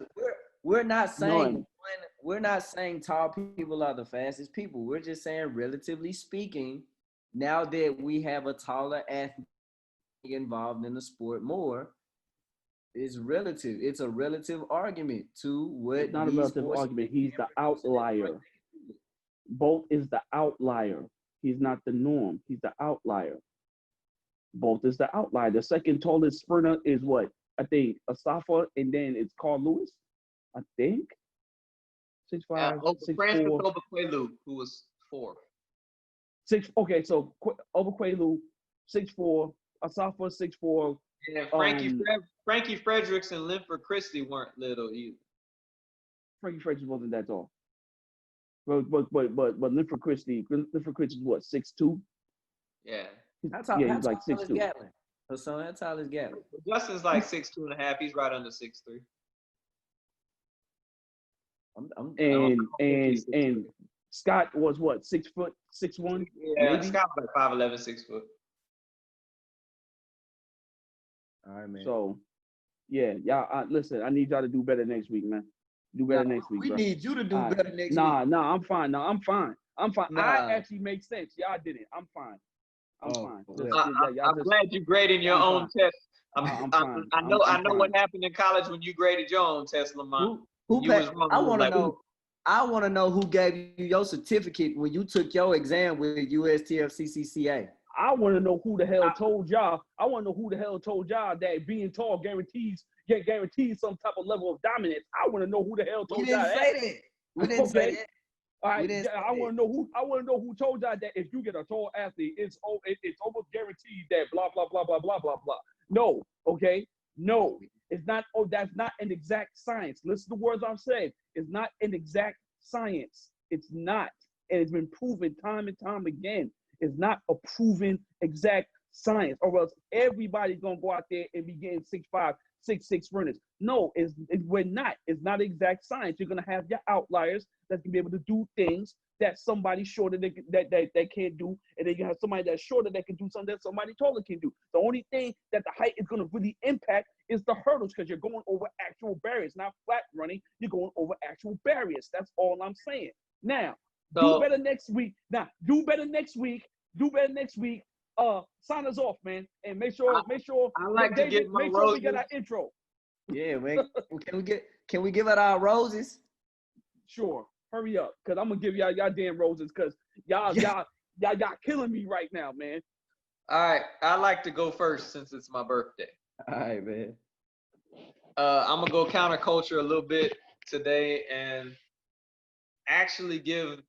we're not saying we're not saying tall people are the fastest people. We're just saying, relatively speaking, now that we have a taller athlete involved in the sport more, it's relative. It's a relative argument to what. It's not a relative argument. He's the outlier. Bolt is the outlier. He's not the norm. He's the outlier. Bolt is the outlier. The second tallest sprinter is what? I think Asafa, and then it's Carl Lewis. I think 6'5", 6'4". Francis Obequelu, who was 4. Okay, so Obequelu, 6'4", Asafa, 6'4". Yeah, Frankie Fredericks and Linford Christie weren't little either. Frankie Fredericks wasn't that tall. But Linford Christie is what, 6'2"? Yeah. He's like 6'2". So that's tall as Gatlin. Justin's like 6'2.5". He's right under 6'3". And Scott was what, 6 foot, 6'1"? Yeah, maybe? Scott was like 5'11", 6 foot. All right, man. So, yeah, y'all. Listen, I need y'all to do better next week, man. Do better next week, We bro. need you to do All right. better next week. I'm fine. No, I'm fine. I'm fine. Nah. I actually make sense. Y'all didn't. I'm fine. I'm Oh, fine. well. I'm glad you graded your I'm own fine. test. I'm fine. I know I'm what fine. happened in college when you graded your own test, Lamont. Who You was wrong. I You was want to like, know. "Ooh." I want to know who gave you your certificate when you took your exam with USTF-CCCA. I want to know who the hell told y'all. I want to know who the hell told y'all that being tall guarantees some type of level of dominance. I want to know who the hell We told y'all didn't that. say that. We didn't say that. All We right, didn't say I want to know who. I want to know who told y'all that if you get a tall athlete, it's almost guaranteed that blah blah blah blah blah blah blah. No, okay, no, it's not. Oh, that's not an exact science. Listen to the words I'm saying. It's not an exact science. It's not, and it's been proven time and time again. It's not a proven exact science, or else everybody's gonna go out there and be getting 6'5", 6'6" runners. No, we're not. It's not exact science. You're gonna have your outliers that can be able to do things that somebody shorter that can't do, and then you have somebody that's shorter that can do something that somebody taller can do. The only thing that the height is gonna really impact is the hurdles, because you're going over actual barriers, not flat running. You're going over actual barriers. That's all I'm saying. Now, do better next week. Do better next week. Sign us off, man, and make sure. I like to get my make sure we get roses. our intro. Yeah, man. Can we give it our roses? Sure. Hurry up, cause I'm gonna give y'all damn roses, cause y'all killing me right now, man. All right, I like to go first since it's my birthday. All right, man. I'm gonna go counterculture a little bit today and actually give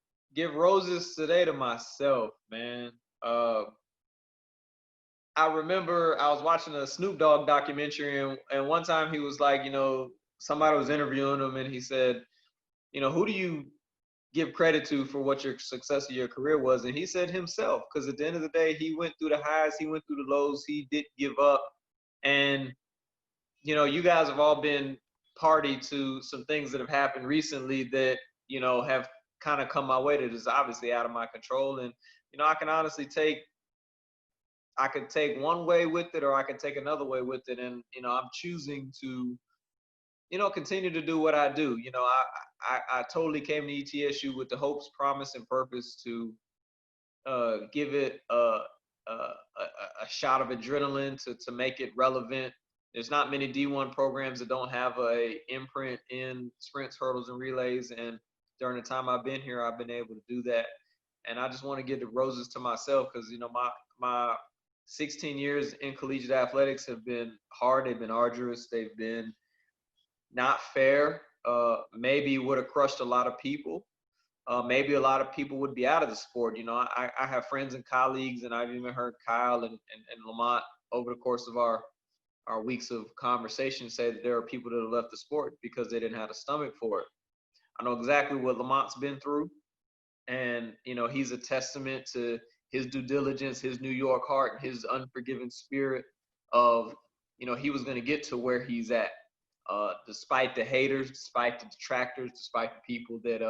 roses today to myself, man. I remember I was watching a Snoop Dogg documentary, and one time he was like, somebody was interviewing him, and he said, who do you give credit to for what your success of your career was? And he said himself, because at the end of the day, he went through the highs, he went through the lows, he didn't give up. And, you guys have all been party to some things that have happened recently that, have kind of come my way that is obviously out of my control. And, I can honestly I could take one way with it, or I could take another way with it. And, I'm choosing to, continue to do what I do. I totally came to ETSU with the hopes, promise, and purpose to give it a shot of adrenaline to make it relevant. There's not many D1 programs that don't have a imprint in sprints, hurdles, and relays. And during the time I've been here, I've been able to do that. And I just want to give the roses to myself because, my 16 years in collegiate athletics have been hard. They've been arduous. They've been not fair. Maybe would have crushed a lot of people. Maybe a lot of people would be out of the sport. I have friends and colleagues, and I've even heard Kyle and Lamont over the course of our weeks of conversation say that there are people that have left the sport because they didn't have the stomach for it. I know exactly what Lamont's been through. And, he's a testament to his due diligence, his New York heart, his unforgiving spirit of, he was going to get to where he's at, despite the haters, despite the detractors, despite the people that,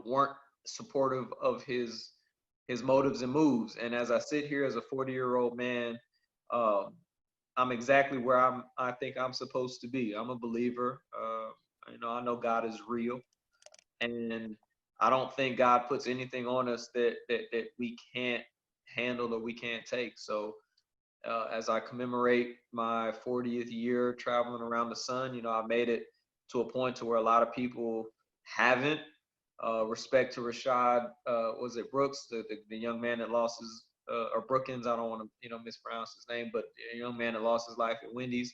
weren't supportive of his motives and moves. And as I sit here as a 40-year-old man, I'm exactly where I think I'm supposed to be. I'm a believer. I know God is real, and I don't think God puts anything on us that we can't handle or we can't take. So as I commemorate my 40th year traveling around the sun, I made it to a point to where a lot of people haven't. Respect to Rashad, was it Brooks, the young man that lost his, or Brookins, I don't want to, mispronounce his name, but a young man that lost his life at Wendy's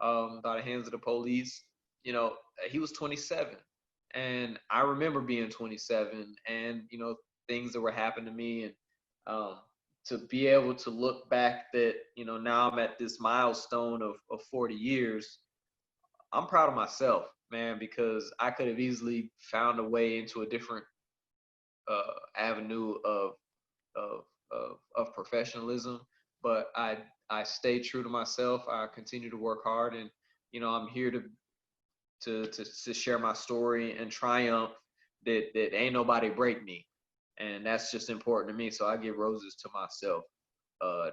by the hands of the police. He was 27. And I remember being 27 and, things that were happening to me. And to be able to look back that, now I'm at this milestone of 40 years, I'm proud of myself, man, because I could have easily found a way into a different avenue of professionalism. But I stay true to myself. I continue to work hard, and, I'm here to share my story and triumph that ain't nobody break me. And that's just important to me. So I give roses to myself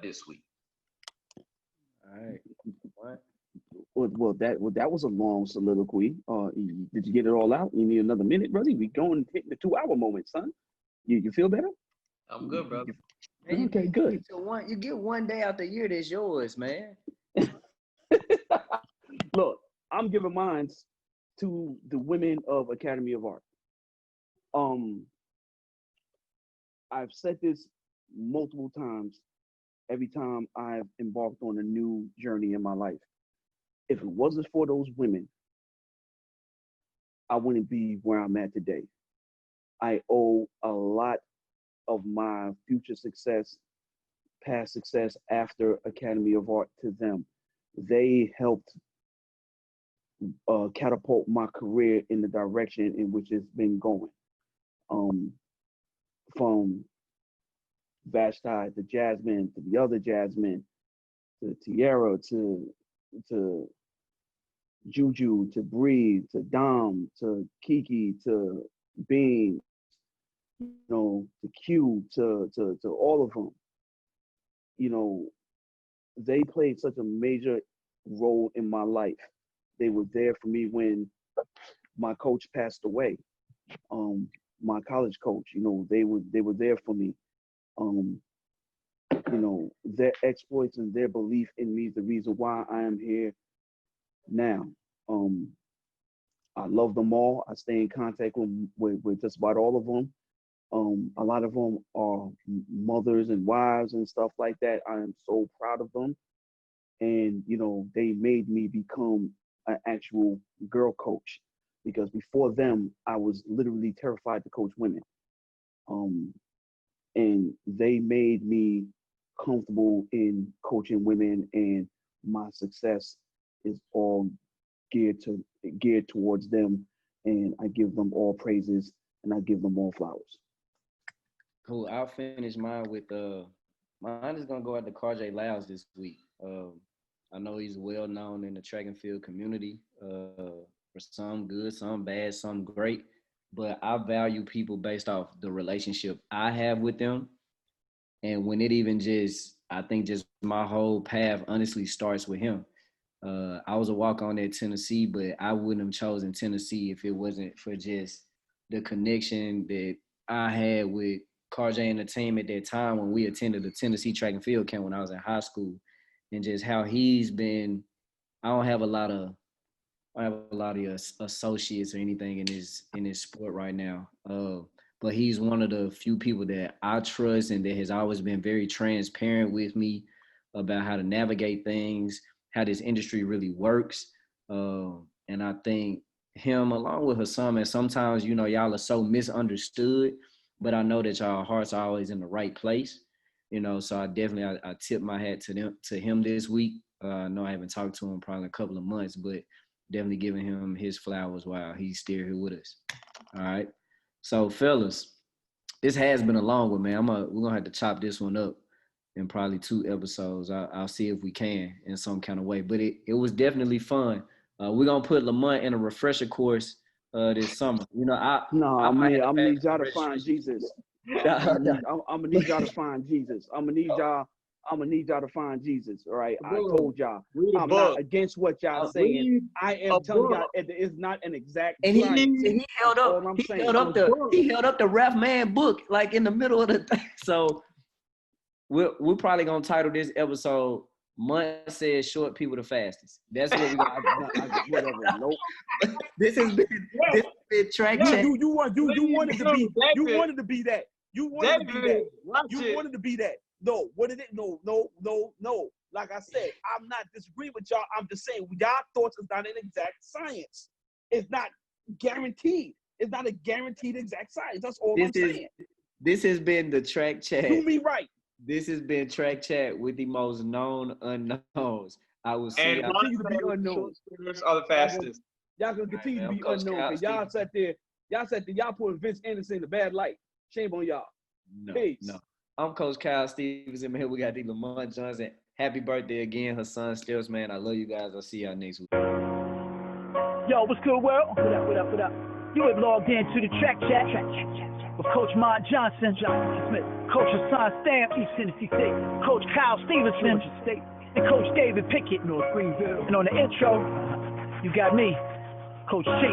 this week. All right. What? That was a long soliloquy. Did you get it all out? You need another minute, brother? We going hitting the 2-hour moment, son. You feel better? I'm good, bro. Man, Okay, good. You get one day out the year that's yours, man. Look, I'm giving mine to the women of Academy of Art. I've said this multiple times every time I've embarked on a new journey in my life. If it wasn't for those women, I wouldn't be where I'm at today. I owe a lot of my future success, past success after Academy of Art to them. They helped catapult my career in the direction in which it's been going. From Vashti to Jasmine to the other Jasmine to Tiara to Juju to Bree to Dom to Kiki to Bean, to Q to all of them. They played such a major role in my life. They were there for me when my coach passed away. My college coach, they were there for me. Their exploits and their belief in me is the reason why I am here now. I love them all. I stay in contact with just about all of them. A lot of them are mothers and wives and stuff like that. I am so proud of them. And, they made me become an actual girl coach, because before them, I was literally terrified to coach women. And they made me comfortable in coaching women, and my success is all geared towards them. And I give them all praises and I give them all flowers. Cool. I'll finish mine with mine is gonna go out to Carjay Lyles this week. I know he's well known in the track and field community, for some good, some bad, some great. But I value people based off the relationship I have with them. And when it even I think just my whole path honestly starts with him. I was a walk-on at Tennessee, but I wouldn't have chosen Tennessee if it wasn't for just the connection that I had with Carjay and the team at that time when we attended the Tennessee track and field camp when I was in high school, and just how he's been. I don't have a lot of associates or anything in his sport right now. But he's one of the few people that I trust and that has always been very transparent with me about how to navigate things, how this industry really works. And I think him, along with Hassan, and sometimes, y'all are so misunderstood, but I know that y'all hearts are always in the right place. So I definitely, I tip my hat to him this week. I know I haven't talked to him probably in a couple of months, but definitely giving him his flowers while he's still here with us. All right. So, fellas, this has been a long one, man. We're going to have to chop this one up in probably 2 episodes. I'll see if we can in some kind of way. But it was definitely fun. We're going to put Lamont in a refresher course this summer. I'm going to need y'all to find Jesus. I'm going to need y'all to find Jesus. I'm going to need y'all to find Jesus. All right. I told y'all. I'm not against what y'all saying. I am telling y'all it's not an exact science. He held up. He held up the Ralph Mann book like in the middle of the thing. So we're probably gonna title this episode "Munt Says Short People the Fastest." That's what we're gonna. Whatever. Nope. This has been track chat. You wanted to be that. You wanted to be that. No, what is it? No. Like I said, I'm not disagreeing with y'all. I'm just saying y'all thoughts is not an exact science. It's not guaranteed. It's not a guaranteed exact science. That's all I'm saying. This has been the Track Chat. Do me right. This has been Track Chat with the most known unknowns. I will see y'all. Continue to be unknown. Are the fastest. Y'all gonna continue to be unknown. Y'all sat there. Y'all put Vince Anderson in a bad light. Shame on y'all. Peace. No. I'm Coach Kyle Stevens. In here we got the Lamont Johnson. Happy birthday again, Hassan Stills, man. I love you guys. I'll see y'all next week. Yo, what's good, world? What up? You have logged into the Track Chat with Coach Mont Johnson, Smith, Coach Hassan Stamp, East Tennessee State, Coach Kyle Stevenson, Georgia State, and Coach David Pickett. North Greenville. And on the intro, you got me, Coach J.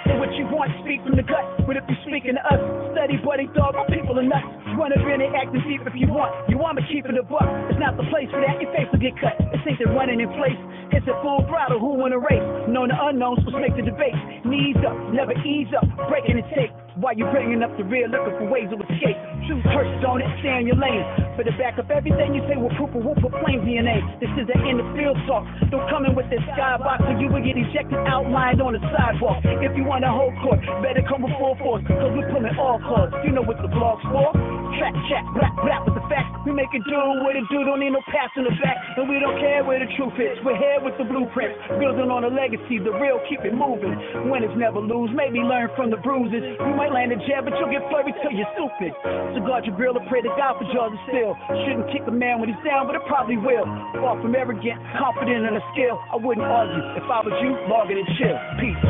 Say what you want, speak from the gut. But if you're speaking to us, study, buddy, dog, people are nuts. You wanna really act and deep if you want. You want me keeping the buck. It's not the place for that. Your face will get cut. This ain't the running in place. It's a full throttle. Who wanna race? Known the unknowns, let's make the debate. Knees up, never ease up. Breaking the tape. While you bringing up the rear, looking for ways of escape. Truth hurts, don't it? Stay in your lane. For the back of everything you say will proof of who proclaims your name. This is the end of field talk. Don't come in with this skybox or you will get ejected outlined on the sidewalk. If you want to hold court, better come with full force. Cause we're pulling all cards. You know what the blog's for? Track, chat, rap with the facts. We make it do what it do, don't need no pass in the back. And we don't care where the truth is. We're here with the blueprints. Building on a legacy, the real, keep it moving. Winners never lose, maybe learn from the bruises. You might land a jab, but you'll get flurried till you're stupid. So guard your grill and pray to God for Georgia still. Shouldn't kick a man when he's down, but it probably will. Far from arrogant, confident in a skill. I wouldn't argue. If I was you, log it and chill. Peace.